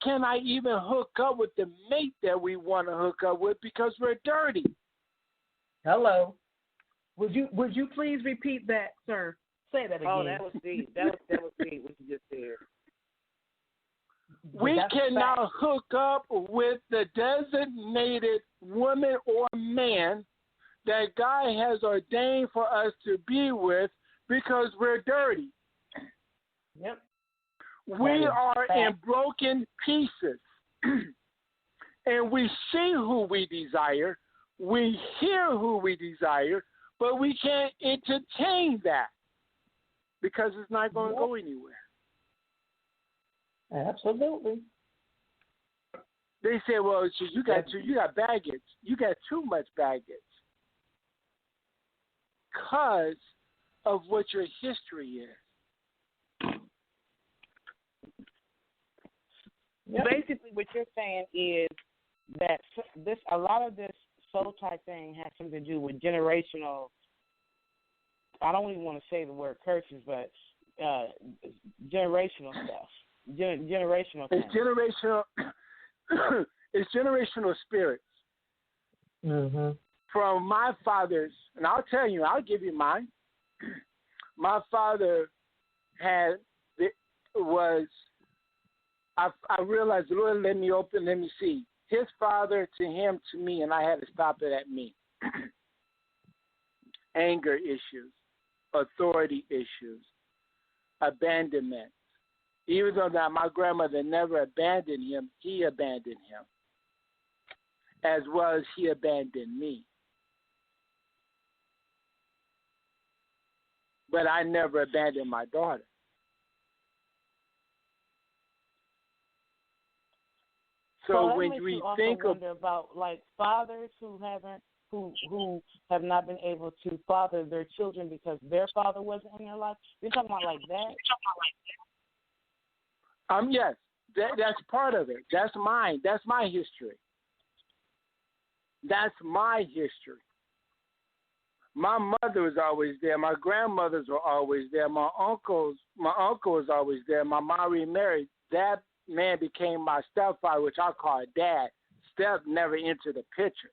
can I even hook up with the mate that we want to hook up with because we're dirty? Hello. Would you please repeat that, sir? Say that again. Oh, that was deep. That was deep what you just said. We can now hook up with the designated woman or man that God has ordained for us to be with because we're dirty. Yep. We are in broken pieces. And we see who we desire. We hear who we desire, but we can't entertain that because it's not going to go anywhere. Absolutely. They say, well, you got baggage. You got too much baggage because of what your history is. Yep. Basically, what you're saying is that a lot of this soul type thing has something to do with generational. I don't even want to say the word curses, but generational stuff. Generational. It's generational. It's generational spirits. Mm-hmm. From my father's, and I'll tell you, I'll give you mine. My father I realized the Lord let me see. His father to him to me, and I had to stop it at me. Anger issues, authority issues, abandonment. Even though that my grandmother never abandoned him, he abandoned him, as well as he abandoned me. But I never abandoned my daughter. So when we think about like fathers who have not been able to father their children because their father wasn't in their life, you're talking about like that? Yes, that's part of it. That's mine. That's my history. That's my history. My mother was always there. My grandmothers were always there. My uncle was always there. My mom remarried. That man became my stepfather, which I call dad. Step never entered the picture.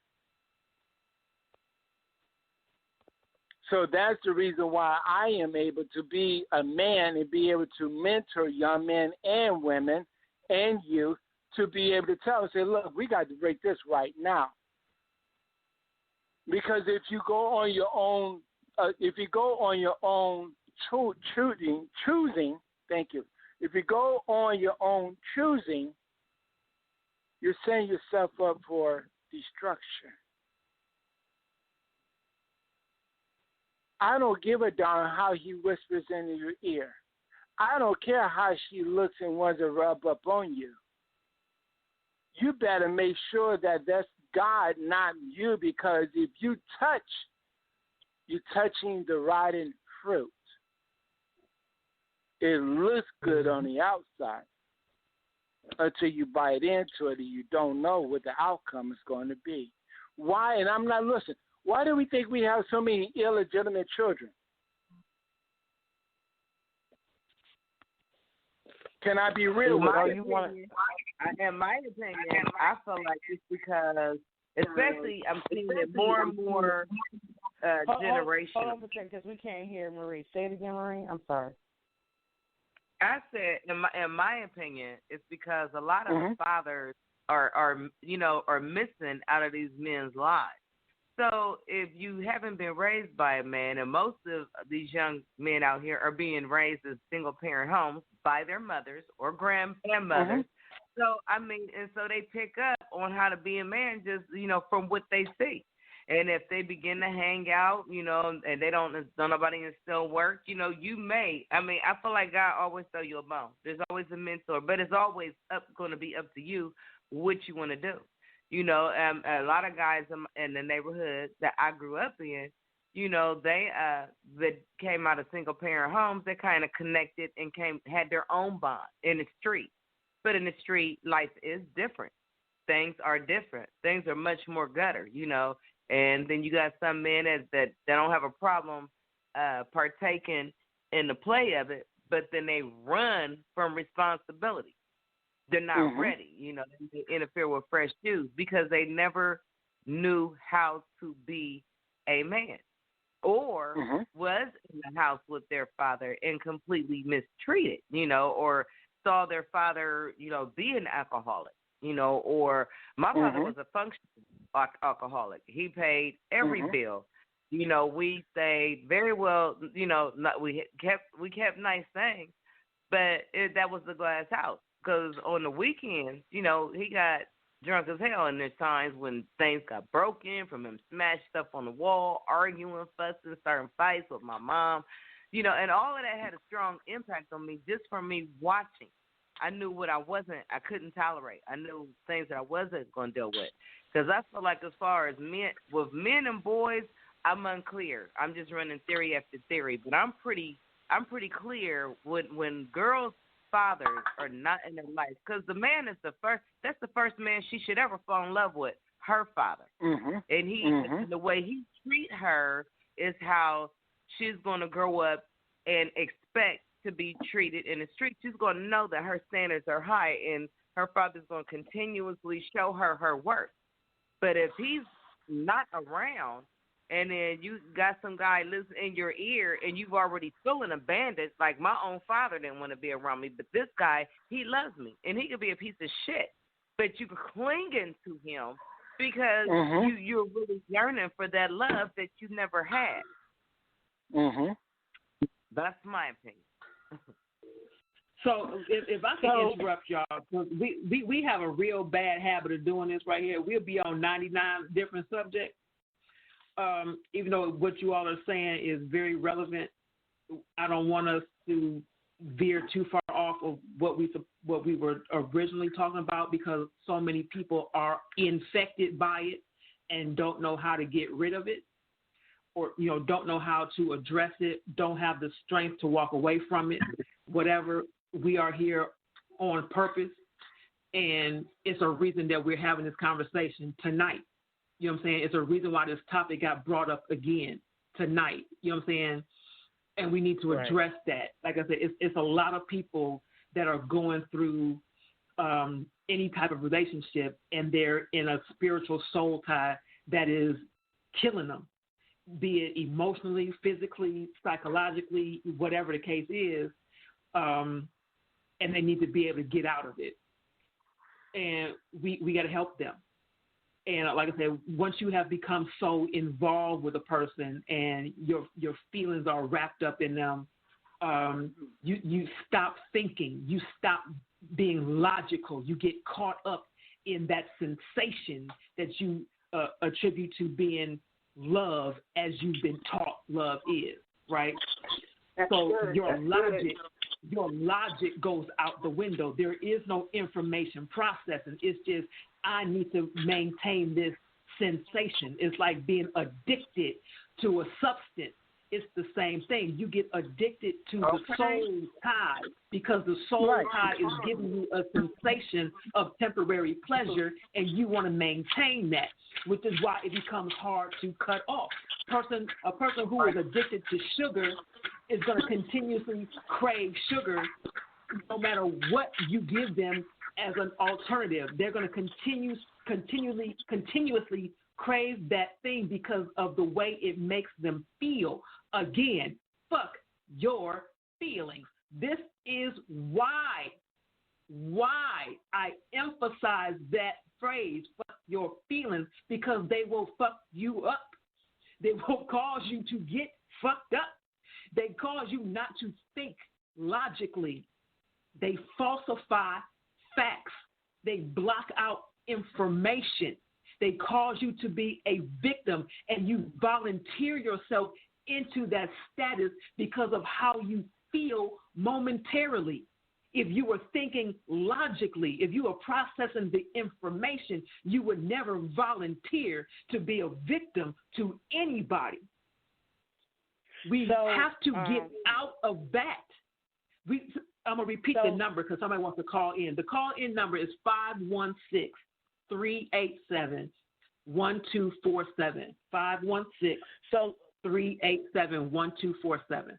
So that's the reason why I am able to be a man and be able to mentor young men and women and youth to be able to tell them, say, look, we got to break this right now. Because if you go on your own, choosing, thank you. If you go on your own choosing, you're setting yourself up for destruction. I don't give a darn how he whispers into your ear. I don't care how she looks and wants to rub up on you. You better make sure that that's God, not you, because if you touch, you're touching the rotten fruit. It looks good on the outside until you bite into it and you don't know what the outcome is going to be. Why? And I'm not listening. Why do we think we have so many illegitimate children? Can I be real with you? In my opinion, I feel like it's because, especially, I'm seeing it more and more generational. Hold on a second, because we can't hear Marie. Say it again, Marie. I'm sorry. I said, in my opinion, it's because a lot of fathers are missing out of these men's lives. So if you haven't been raised by a man, and most of these young men out here are being raised in single-parent homes by their mothers or grandmothers, So I mean, and so they pick up on how to be a man just from what they see. And if they begin to hang out, and they don't nobody instill work, you may. I mean, I feel like God always throw you a bone. There's always a mentor, but it's always going to be up to you what you want to do. A lot of guys in the neighborhood that I grew up in, they that came out of single parent homes. They kind of connected and had their own bond in the street. But in the street, life is different. Things are different. Things are much more gutter, And then you got some men that don't have a problem partaking in the play of it, but then they run from responsibility. They're not ready, they interfere with fresh shoes because they never knew how to be a man or was in the house with their father and completely mistreated, or saw their father, be an alcoholic, or my father was a functional alcoholic. He paid every bill. We stayed very well, we kept nice things, but that was the glass house. Because on the weekends, he got drunk as hell, and there's times when things got broken from him smashing stuff on the wall, arguing, fussing, starting fights with my mom, and all of that had a strong impact on me just from me watching. I knew what I couldn't tolerate. I knew things that I wasn't going to deal with. Because I feel like as far as men and boys, I'm unclear. I'm just running theory after theory, but I'm pretty clear when girls' fathers are not in their life, because the man is that's the first man she should ever fall in love with, her father. And the way he treat her is how she's going to grow up and expect to be treated in the street. She's going to know that her standards are high, and her father's going to continuously show her worth. But if he's not around, and then you got some guy listening in your ear, and you've already feeling abandoned, like my own father didn't want to be around me, but this guy, he loves me, and he could be a piece of shit, but you clinging to him because you're really yearning for that love that you never had. That's my opinion. So if I can interrupt y'all, because we have a real bad habit of doing this right here. We'll be on 99 different subjects. Even though what you all are saying is very relevant, I don't want us to veer too far off of what we were originally talking about, because so many people are infected by it and don't know how to get rid of it, or don't know how to address it, don't have the strength to walk away from it. Whatever, we are here on purpose, and it's a reason that we're having this conversation tonight. You know what I'm saying? It's a reason why this topic got brought up again tonight. You know what I'm saying? And we need to address that. Like I said, it's a lot of people that are going through any type of relationship, and they're in a spiritual soul tie that is killing them, be it emotionally, physically, psychologically, whatever the case is, and they need to be able to get out of it. And we got to help them. And like I said, once you have become so involved with a person and your feelings are wrapped up in them, you stop thinking, you stop being logical, you get caught up in that sensation that you attribute to being love, as you've been taught love is, right? So your logic goes out the window. There is no information processing. It's just, I need to maintain this sensation. It's like being addicted to a substance. It's the same thing. You get addicted to the soul tie, because the soul tie is giving you a sensation of temporary pleasure, and you want to maintain that, which is why it becomes hard to cut off. A person who is addicted to sugar is going to continuously crave sugar no matter what you give them as an alternative. They're going to continuously crave that thing because of the way it makes them feel. Again, fuck your feelings. This is why I emphasize that phrase, fuck your feelings, because they will fuck you up. They will cause you to get fucked up. They cause you not to think logically. They falsify facts They block out information. They cause you to be a victim, and you volunteer yourself into that status because of how you feel momentarily. If you were thinking logically, if you were processing the information, you would never volunteer to be a victim to anybody. We have to get out of that. I'm going to repeat the number because somebody wants to call in. The call-in number is 516-387-1247. 516-387-1247.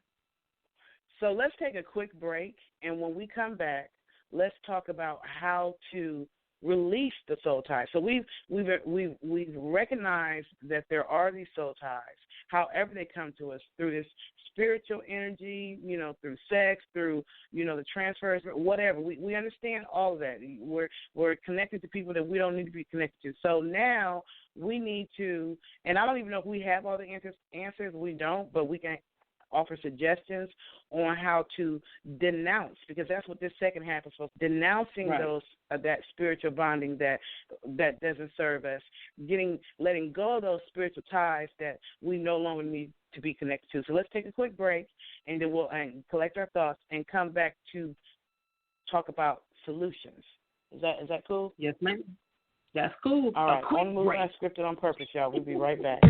So let's take a quick break, and when we come back, let's talk about how to release the soul ties. So we've recognized that there are these soul ties, however they come to us, through this spiritual energy, through sex, through, the transfers, whatever. We understand all of that. We're connected to people that we don't need to be connected to. So now we need to, and I don't even know if we have all the answers. We don't, but we can offer suggestions on how to denounce, because that's what this second half is for, denouncing those that spiritual bonding that doesn't serve us, letting go of those spiritual ties that we no longer need to be connected to. So let's take a quick break, and then we'll collect our thoughts and come back to talk about solutions. Is that cool? Yes, ma'am. That's cool. All right. On Move Unscripted on Purpose, y'all. We'll be right back.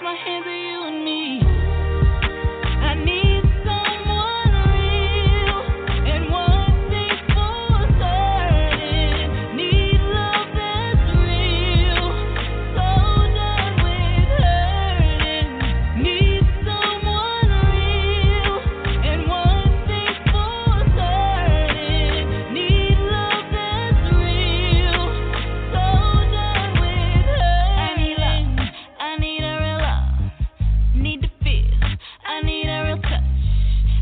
my hands are you and me. I need someone real and one thing for certain. Need love that's real. So done with hurting. Need someone real and one thing for certain. Need love that's real. So done with hurting. I need a real love. Need to feel. I need a real touch.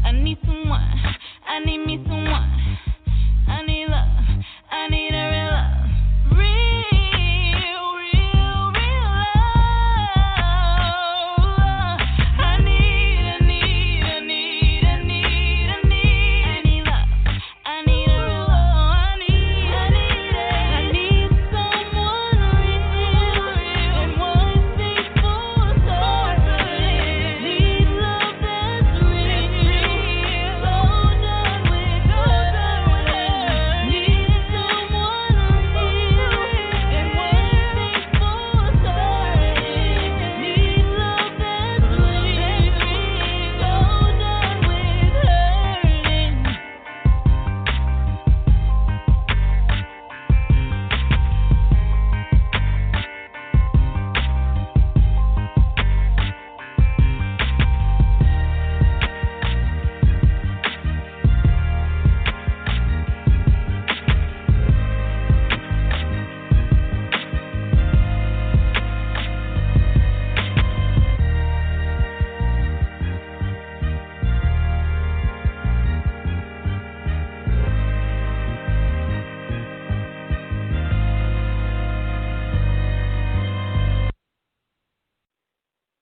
I need someone. I need me someone. I need love. I need a real love. Real, real, real love. I need love. I need a real love. I need someone real and one thing for certain. Need love that's real. So done with hurt. Need someone real and one thing for certain. Need love that's real. So done with hurting.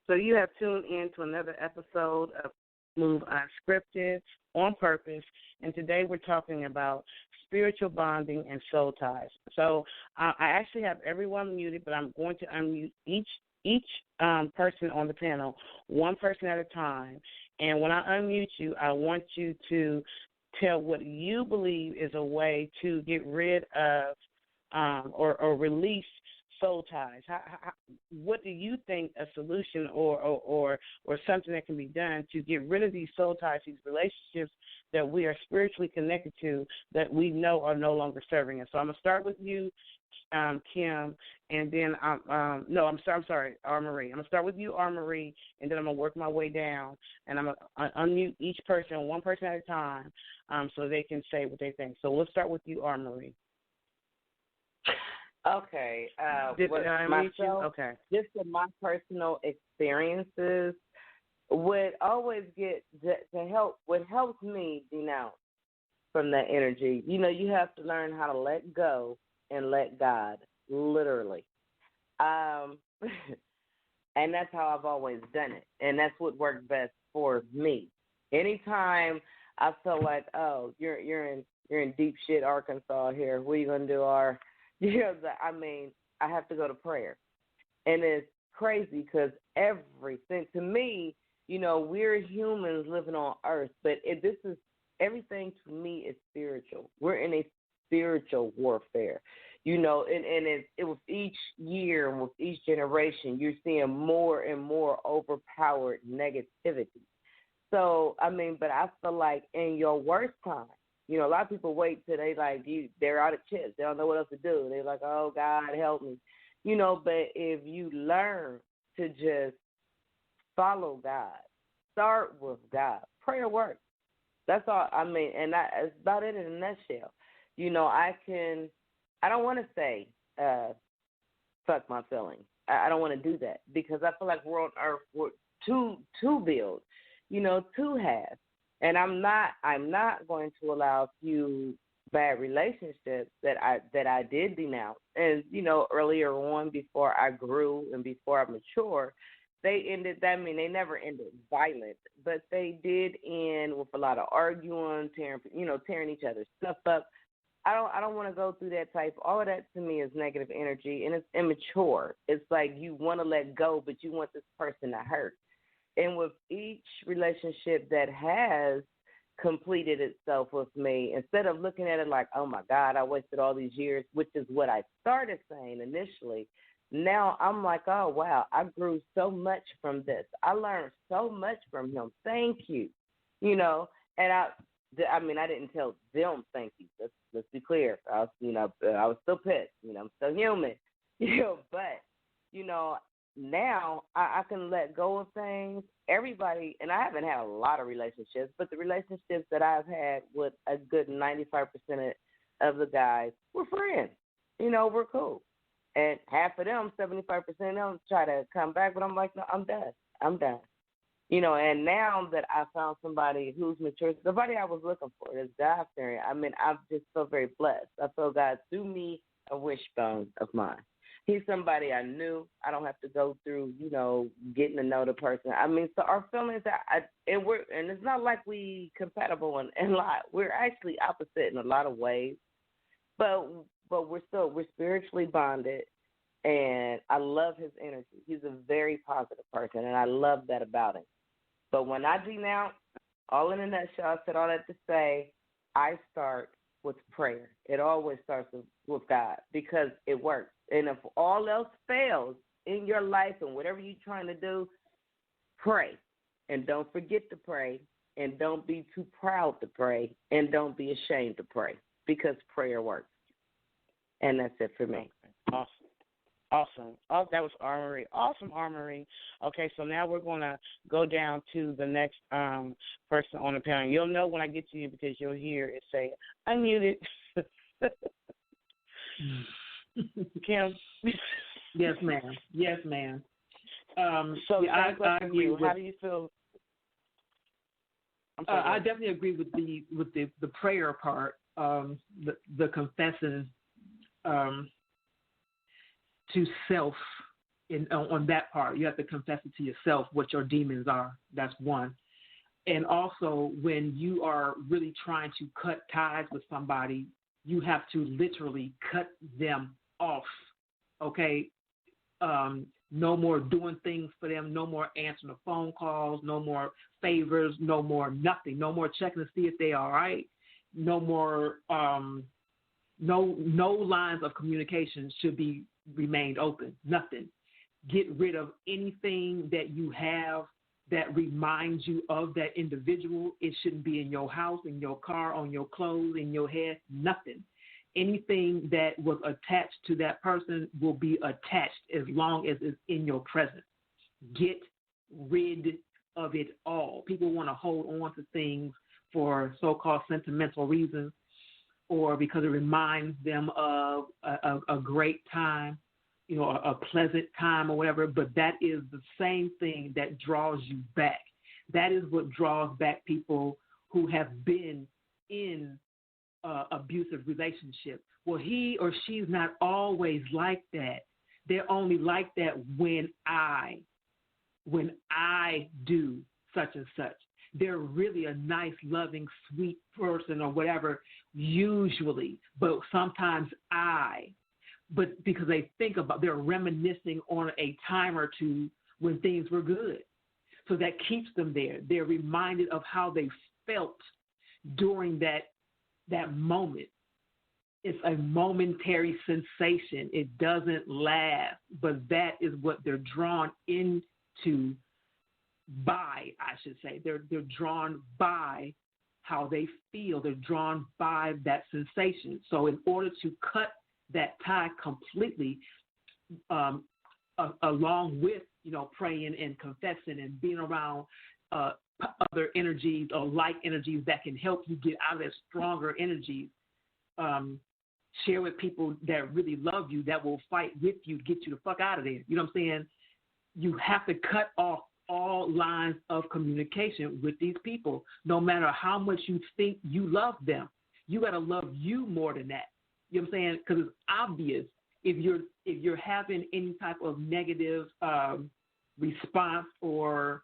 So you have tuned in to another episode of Move Unscripted on Purpose, and today we're talking about spiritual bonding and soul ties. So I actually have everyone muted, but I'm going to unmute each person on the panel, one person at a time. And when I unmute you, I want you to tell what you believe is a way to get rid of or release soul ties. What do you think a solution or something that can be done to get rid of these soul ties, these relationships that we are spiritually connected to that we know are no longer serving us? So I'm going to start with you, Kim, and then I'm sorry, R. Marie. I'm going to start with you, R. Marie, and then I'm going to work my way down, and I'm going to unmute each person, one person at a time, so they can say what they think. So let's start with you, R. Marie. Okay. Did I meet you? Okay. Just in my personal experiences, would always get to help. What helps me denounce from that energy. You know, you have to learn how to let go and let God, literally. And that's how I've always done it, and that's what worked best for me. Anytime I feel like, oh, you're in deep shit, Arkansas here. What are you gonna do, I mean, I have to go to prayer. And it's crazy because everything, to me, you know, we're humans living on earth, but this is, everything to me is spiritual. We're in a spiritual warfare, you know, and it with each year and with each generation, you're seeing more and more overpowered negativity. So, I mean, but I feel like in your worst time, you know, a lot of people wait till they're out of chips. They don't know what else to do. They're like, oh, God, help me. You know, but if you learn to just follow God, start with God, prayer works. That's all. I mean, and that's about it in a nutshell. You know, I don't want to say fuck my feelings. I don't want to do that because I feel like we're on earth to build, you know, to have. And I'm not going to allow a few bad relationships that I did denounce. And, you know, earlier on, before I grew and before I matured, they ended, I mean, they never ended violent, but they did end with a lot of arguing, tearing each other's stuff up. I don't want to go through that type. All of that to me is negative energy, and it's immature. It's like you want to let go, but you want this person to hurt. And with each relationship that has completed itself with me, instead of looking at it like, oh, my God, I wasted all these years, which is what I started saying initially, now I'm like, oh, wow, I grew so much from this. I learned so much from him. Thank you. You know, and I mean, I didn't tell them thank you. Let's be clear. I was still pissed. I'm still human. But, now I can let go of things. Everybody, and I haven't had a lot of relationships, but the relationships that I've had with a good 95% of the guys were friends. We're cool. And half of them, 75% of them, try to come back, but I'm like, no, I'm done. And now that I found somebody who's mature, somebody I was looking for, this God-fearing, I mean, I just feel very blessed. I feel God threw me a wishbone of mine. He's somebody I knew. I don't have to go through, getting to know the person. I mean, so our feelings, and it's not like we compatible in a lot. We're actually opposite in a lot of ways, but we're spiritually bonded, and I love his energy. He's a very positive person, and I love that about him. But when I denounce, all in a nutshell, I said all that to say, I start with prayer. It always starts with God because it works. And if all else fails in your life and whatever you're trying to do, pray. And don't forget to pray. And don't be too proud to pray. And don't be ashamed to pray because prayer works. And that's it for me. Awesome. Oh, that was Armory. Awesome, Armory. Okay, so now we're going to go down to the next person on the panel. You'll know when I get to you because you'll hear it say, unmuted. Kim? Yes, ma'am. So yeah, I agree. How do you feel? I definitely agree with the prayer part, the confessing to self. On that part, you have to confess it to yourself what your demons are. That's one. And also, when you are really trying to cut ties with somebody, you have to literally cut them off. Okay? No more doing things for them. No more answering the phone calls. No more favors. No more nothing. No more checking to see if they are all right. No more. No lines of communication should be remained open. Nothing. Get rid of anything that you have that reminds you of that individual. It shouldn't be in your house, in your car, on your clothes, in your head. Nothing. Anything that was attached to that person will be attached as long as it's in your presence. Get rid of it all. People want to hold on to things for so-called sentimental reasons or because it reminds them of a great time, a pleasant time or whatever, but that is the same thing that draws you back. That is what draws back people who have been in abusive relationship. Well, he or she's not always like that. They're only like that when I do such and such. They're really a nice, loving, sweet person or whatever, usually, but sometimes but because they're reminiscing on a time or two when things were good. So that keeps them there. They're reminded of how they felt during that moment. It's a momentary sensation. It doesn't last, but that is what they're drawn into by, I should say. They're drawn by how they feel. They're drawn by that sensation. So in order to cut that tie completely, along with, praying and confessing and being around other energies or like energies that can help you get out of that stronger energies, share with people that really love you, that will fight with you to get you the fuck out of there. You know what I'm saying? You have to cut off all lines of communication with these people, no matter how much you think you love them. You got to love you more than that. You know what I'm saying? Because it's obvious if you're having any type of negative response or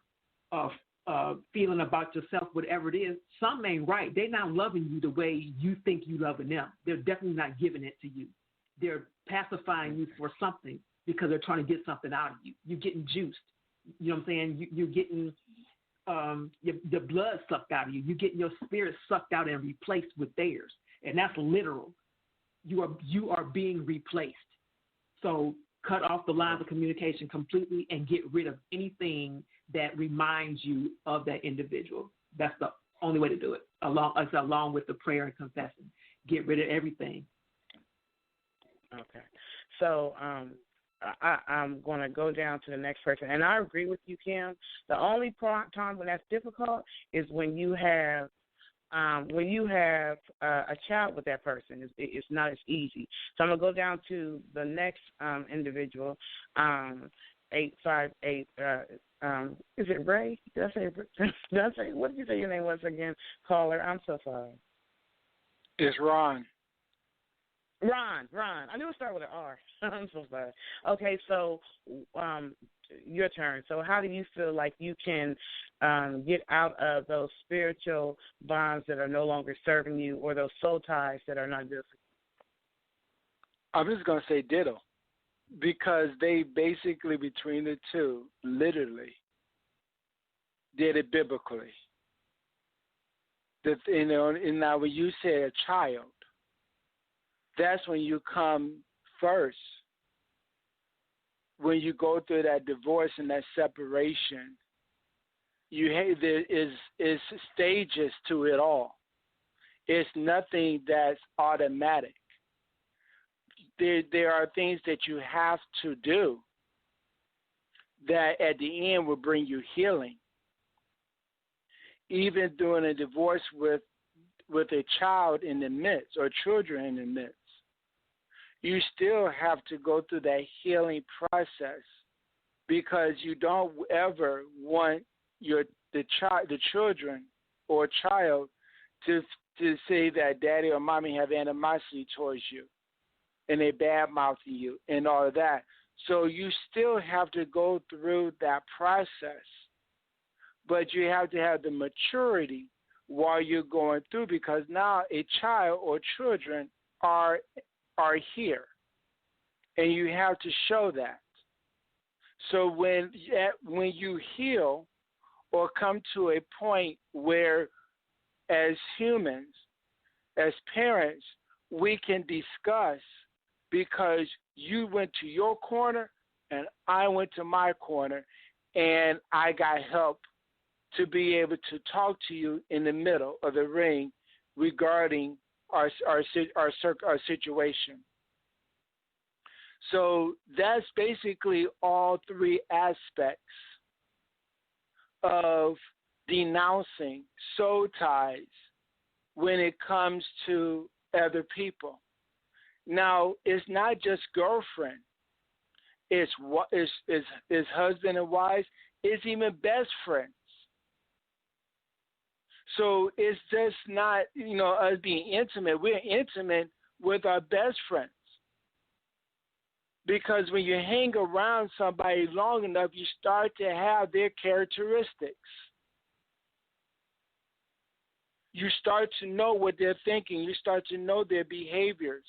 feeling about yourself, whatever it is, something ain't right. They're not loving you the way you think you loving them. They're definitely not giving it to you. They're pacifying you for something because they're trying to get something out of you. You're getting juiced. You know what I'm saying? You're getting the blood sucked out of you. You're getting your spirit sucked out and replaced with theirs. And that's literal. You are being replaced. So cut off the lines of communication completely and get rid of anything that reminds you of that individual. That's the only way to do it, along with the prayer and confessing. Get rid of everything. Okay. So I'm going to go down to the next person. And I agree with you, Kim. The only time when that's difficult is when you have a child with that person. It's not as easy. So I'm going to go down to the next individual, 858. Is it Ray? Did I say, what did you say your name was again, caller? I'm so sorry. It's Ron. Ron. I knew it started with an R. I'm so sorry. Okay, so your turn. So how do you feel like you can get out of those spiritual bonds that are no longer serving you, or those soul ties that are not good for you? I'm just going to say ditto, because they basically, between the two, literally did it biblically. And now when you say a child, that's when you come first. When you go through that divorce and that separation, there is stages to it all. It's nothing that's automatic. There are things that you have to do that at the end will bring you healing. Even during a divorce with a child in the midst, or children in the midst, you still have to go through that healing process, because you don't ever want the children or child to say that daddy or mommy have animosity towards you and they bad-mouthing you and all of that. So you still have to go through that process, but you have to have the maturity while you're going through, because now a child or children are here, and you have to show that. So when you heal or come to a point where, as humans, as parents, we can discuss, because you went to your corner and I went to my corner, and I got help to be able to talk to you in the middle of the ring regarding our situation. So that's basically all three aspects of denouncing soul ties when it comes to other people. Now, it's not just girlfriend. It's husband and wives. It's even best friends. So it's just not, us being intimate. We're intimate with our best friends. Because when you hang around somebody long enough, you start to have their characteristics. You start to know what they're thinking. You start to know their behaviors.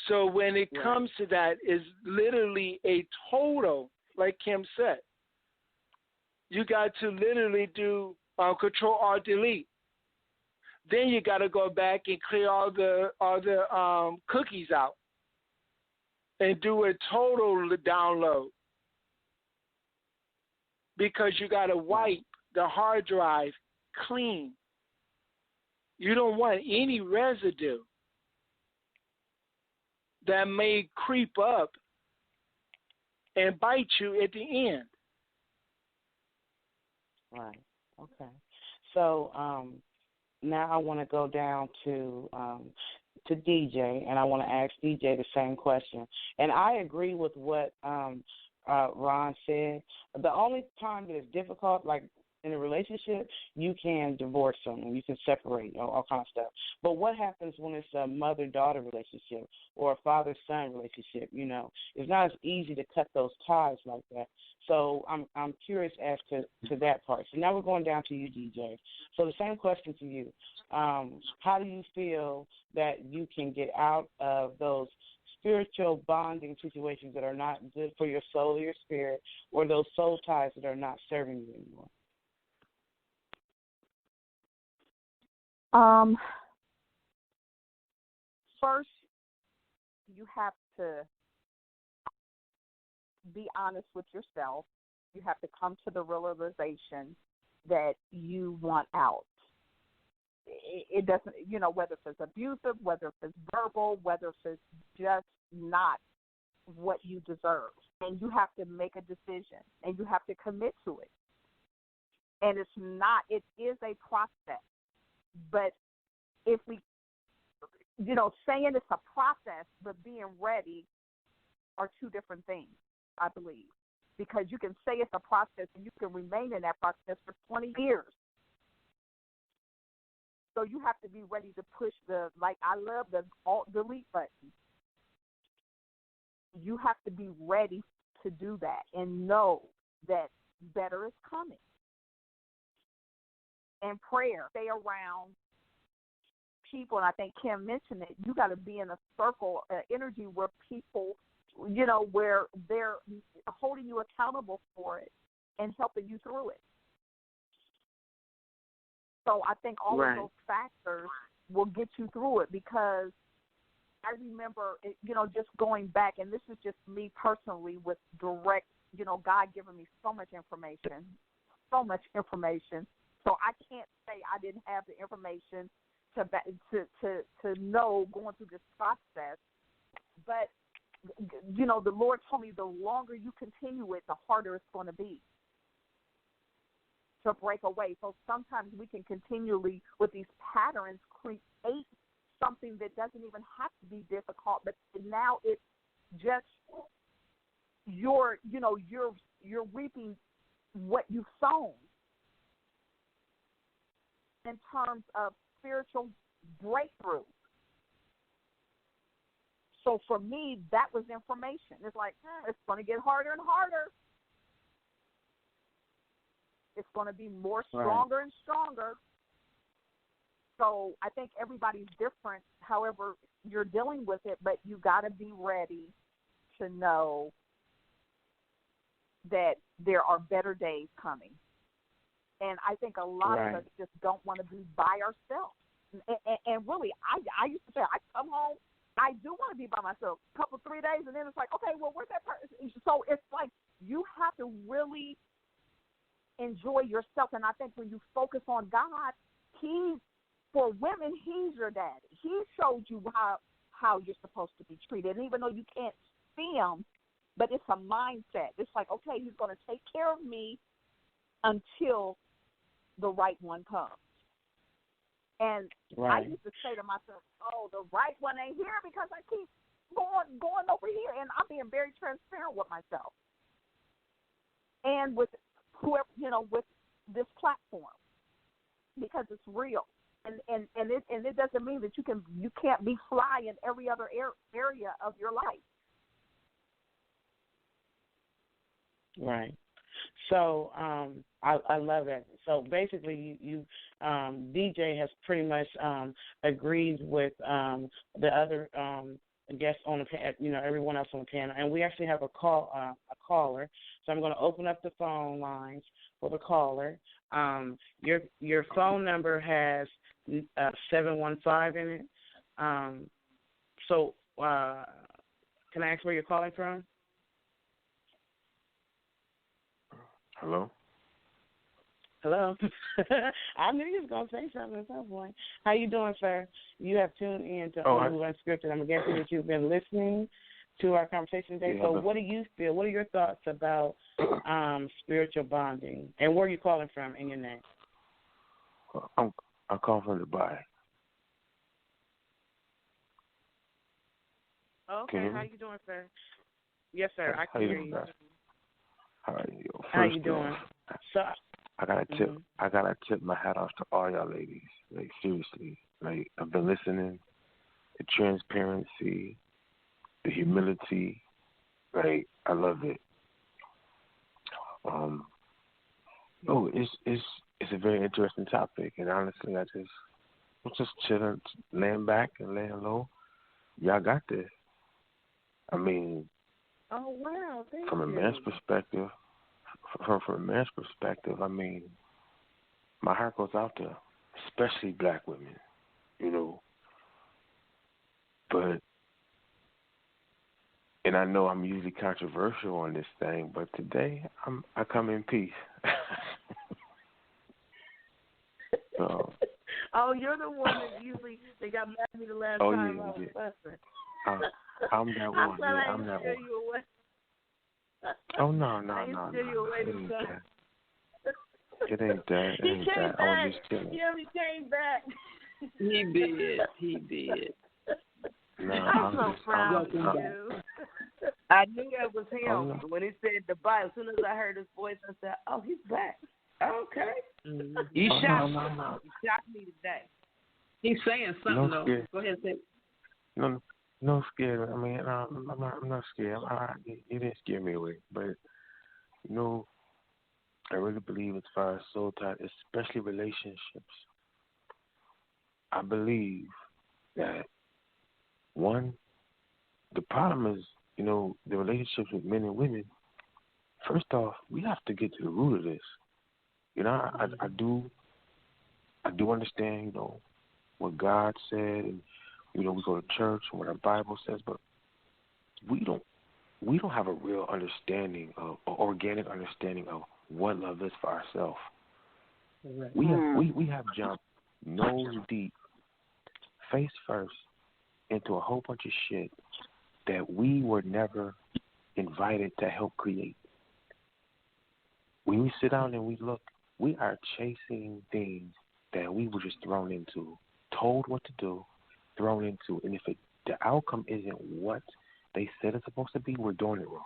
So when it comes to that, it's literally a total, like Kim said. You got to literally do Control-Alt-Delete. Then you got to go back and clear all the cookies out and do a total download, because you got to wipe the hard drive clean. You don't want any residue that may creep up and bite you at the end. Right. Okay. So now I want to go down to DJ, and I want to ask DJ the same question. And I agree with what Ron said. The only time that it's difficult, like in a relationship, you can divorce someone, you can separate, all kind of stuff. But what happens when it's a mother-daughter relationship or a father-son relationship? It's not as easy to cut those ties like that. So I'm curious as to that part. So now we're going down to you, DJ. So the same question to you. How do you feel that you can get out of those spiritual bonding situations that are not good for your soul or your spirit, or those soul ties that are not serving you anymore? First, you have to be honest with yourself. You have to come to the realization that you want out. It doesn't, whether it's abusive, whether it's verbal, whether it's just not what you deserve. And you have to make a decision, and you have to commit to it. And it is a process. But if we, saying it's a process, but being ready are two different things, I believe. Because you can say it's a process and you can remain in that process for 20 years. So you have to be ready to push I love the Alt-Delete button. You have to be ready to do that and know that better is coming. And prayer, stay around people, and I think Kim mentioned it, you got to be in a circle, energy where people, where they're holding you accountable for it and helping you through it. So I think all of those factors will get you through it, because I remember, just going back, and this is just me personally with direct, God giving me so much information. So I can't say I didn't have the information to know going through this process. But, the Lord told me the longer you continue it, the harder it's going to be to break away. So sometimes we can continually, with these patterns, create something that doesn't even have to be difficult, but now it's just you're reaping what you've sown in terms of spiritual breakthrough. So for me, that was information. It's like, it's going to get harder and harder. It's going to be more stronger and stronger. So I think everybody's different, however you're dealing with it, but you got to be ready to know that there are better days coming. And I think a lot of us just don't want to be by ourselves. And really, I used to say, I come home, I do want to be by myself a couple, 3 days, and then it's like, okay, well, where's that person? So it's like you have to really enjoy yourself. And I think when you focus on God, for women, he's your daddy. He showed you how you're supposed to be treated. And even though you can't see him, but it's a mindset. It's like, okay, he's going to take care of me until the right one comes. And I used to say to myself, oh, the right one ain't here because I keep going over here. And I'm being very transparent with myself. And with whoever, with this platform, because it's real. And it doesn't mean that you can't be fly in every other area of your life. Right. So I love it. So basically, you DJ has pretty much agreed with the other guests on the panel, everyone else on the panel, and we actually have a caller. So I'm going to open up the phone lines for the caller. Your phone number has 715 in it. So can I ask where you're calling from? Hello? Hello. I knew you was going to say something at some point. How you doing, sir? You have tuned in to Unscripted. I'm guessing that you've been listening to our conversation today. So what do you feel? What are your thoughts about spiritual bonding? And where are you calling from in your name? I call from Dubai. Okay. How you doing, sir? Yes, sir. I can hear you. How you doing? So I gotta tip my hat off to all y'all ladies. Like seriously. Like I've been listening. The transparency, the humility, like I love it. It's a very interesting topic, and honestly I'm just chilling, laying back and laying low. Y'all got this. I mean, oh wow, thank from you. a man's perspective, I mean, my heart goes out to especially black women, But And I know I'm usually controversial on this thing, but today I come in peace. So, oh, you're the one that usually they got mad at me the last time I was fussing. I'm that one. Yeah, I'm that one. You away. Oh no. It ain't that. It ain't that. I was just kidding. Yeah, he came back. He did. No, I'm so proud of you. I knew that was him. Oh, no. When he said the Bible, as soon as I heard his voice, I said, "Oh, he's back." Okay. Mm-hmm. You shocked me. No. You shocked me today. He's saying something though. Scared. Go ahead, say. No, scared. I mean, I'm not scared. You didn't scare me away, but I really believe as far as soul tie, especially relationships. I believe that one, the problem is, the relationships with men and women. First off, we have to get to the root of this. I do understand, what God said, and we go to church and what our Bible says, but we don't have a real understanding of, or organic understanding of what love is for ourselves. Right. We have jumped nose deep, face first, into a whole bunch of shit that we were never invited to help create. When we sit down and we look, we are chasing things that we were just thrown into, told what to do, thrown into, and if the outcome isn't what they said it's supposed to be, we're doing it wrong.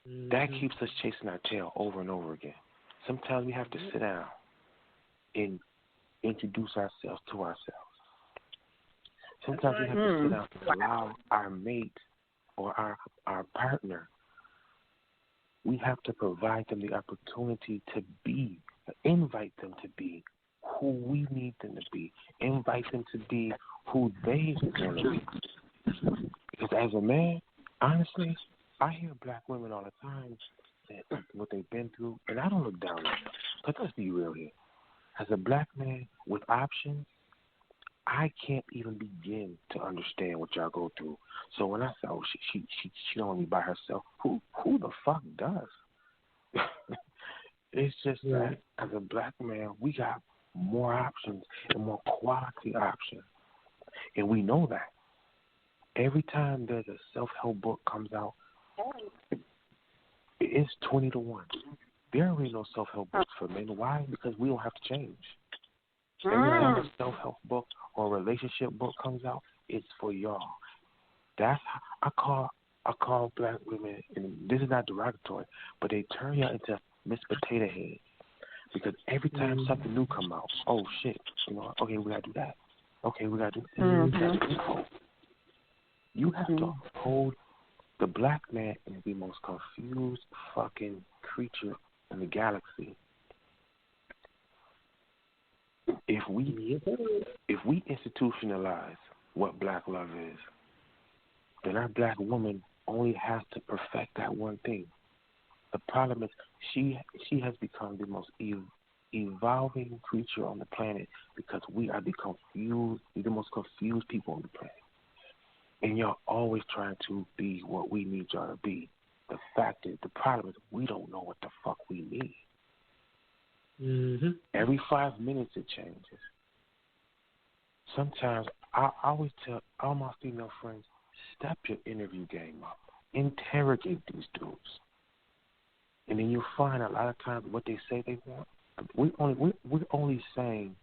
Mm-hmm. That keeps us chasing our tail over and over again. Sometimes we have to sit down and introduce ourselves to ourselves. Sometimes we have to sit down and allow our mate or our partner, we have to provide them the opportunity to be, invite them to be who we need them to be, invite them to be who they want to be. Because as a man, honestly, I hear black women all the time that what they've been through, and I don't look down on them. But let's be real here. As a black man with options, I can't even begin to understand what y'all go through. So when I say, oh, she don't want to be by herself, who the fuck does? It's just that as a black man, we got more options and more quality options. And we know that. Every time there's a self-help book comes out, it's 20-1. There are really no self-help books for men. Why? Because we don't have to change. Every time a self-help book or a relationship book comes out, it's for y'all. That's how I call black women, and this is not derogatory, but they turn y'all into Miss Potato Head. Because every time something new come out, oh shit, okay, we gotta do that. Okay, we gotta do this. No. You have to hold the black man is the most confused fucking creature in the galaxy. If we institutionalize what black love is, then our black woman only has to perfect that one thing. The problem is she has become the most evolving creature on the planet because we are the most confused people on the planet. And y'all always trying to be what we need y'all to be. The fact is, the problem is we don't know what the fuck we need. Mm-hmm. Every 5 minutes it changes. Sometimes I always tell all my female friends, step your interview game up. Interrogate these dudes. And then you'll find a lot of times what they say they want. We're only saying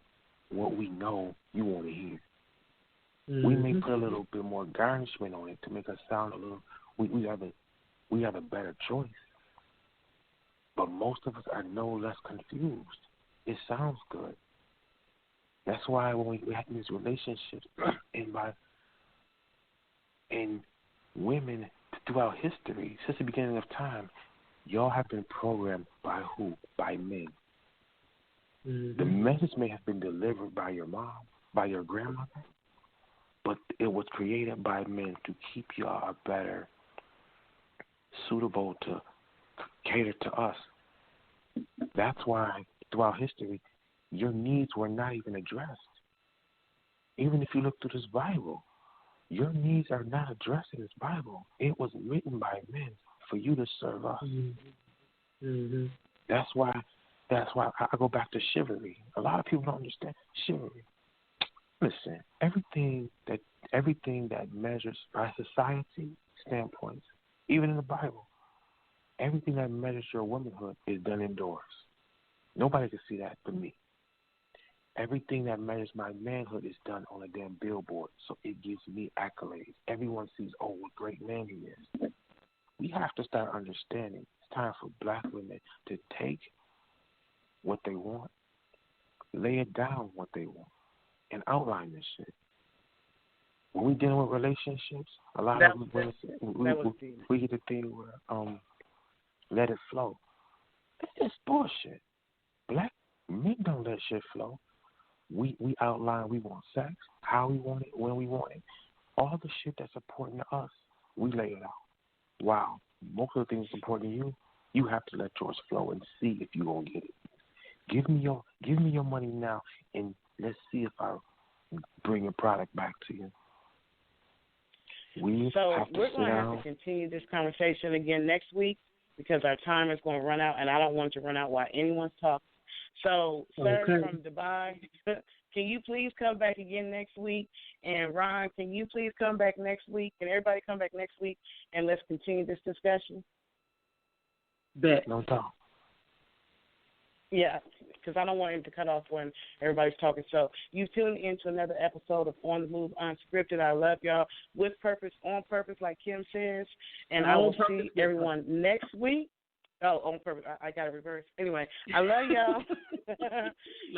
what we know you want to hear. Mm-hmm. We may put a little bit more garnishment on it to make us sound a little. We have a better choice. But most of us are no less confused. It sounds good. That's why when we have these relationships, and women throughout history, since the beginning of time, y'all have been programmed by who? By men. Mm-hmm. The message may have been delivered by your mom, by your grandmother, but it was created by men to keep y'all better suitable to cater to us. That's why throughout history, your needs were not even addressed. Even if you look through this Bible, Your needs are not addressed in this Bible. It was written by men for you to serve us. Mm-hmm. That's why I go back to chivalry. A lot of people don't understand chivalry. Listen, everything that measures by society standpoints, even in the Bible, everything that measures your womanhood is done indoors. Nobody can see that but me. Everything that measures my manhood is done on a damn billboard, so it gives me accolades. Everyone sees, oh, what a great man he is. We have to start understanding it's time for black women to take what they want, lay it down what they want, and outline this shit. When we dealing with relationships, a lot of women we get the thing where let it flow. It's bullshit. Black men don't let shit flow. We outline we want sex, how we want it, when we want it. All the shit that's important to us, we lay it out. Wow, most of the things important to you, you have to let yours flow and see if you're gonna get it. Give me your money now, and let's see if I bring a product back to you. We're going to have to continue this conversation again next week because our time is going to run out, and I don't want it to run out while anyone's talking. So, sir from Dubai, can you please come back again next week? And Ron, can you please come back next week? Can everybody come back next week, and let's continue this discussion? Bet. No doubt. Yeah, because I don't want him to cut off when everybody's talking. So you tuned into another episode of On the Move Unscripted. I love y'all with purpose, on purpose, like Kim says. And I will see everyone next week. Oh, on purpose. I got to reverse. Anyway, I love y'all.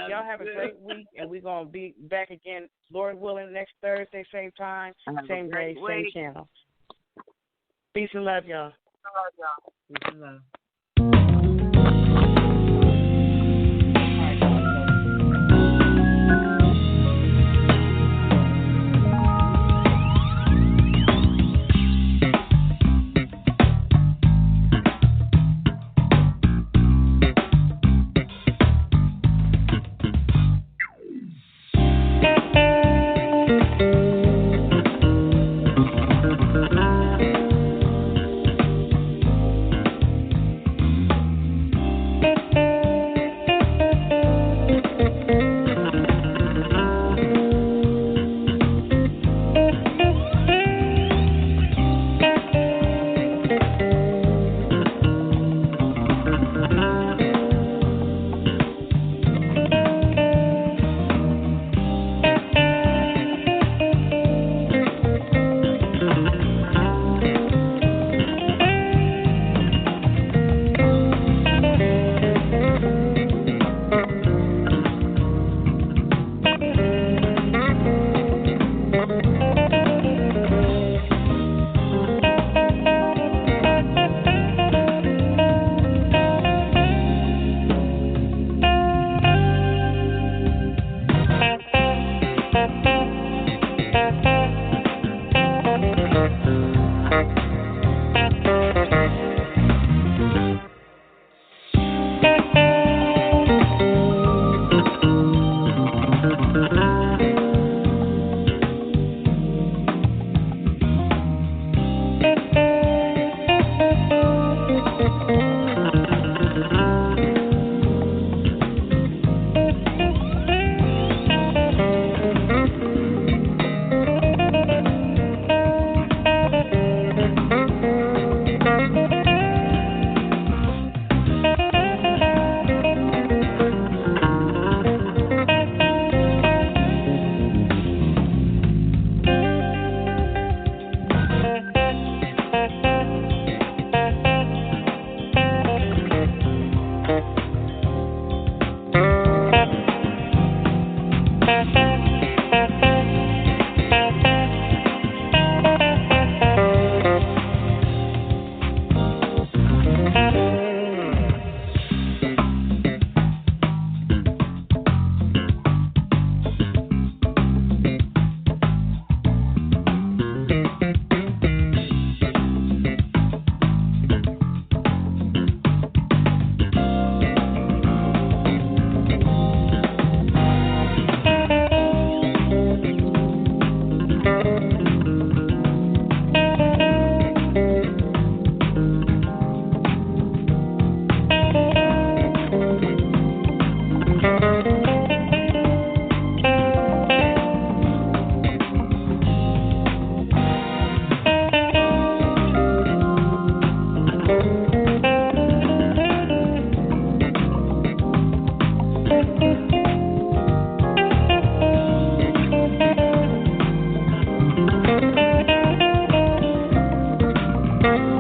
Y'all have a great week, and we're going to be back again, Lord willing, next Thursday, same time, same day, same channel. Peace and love, y'all. Peace and love. you.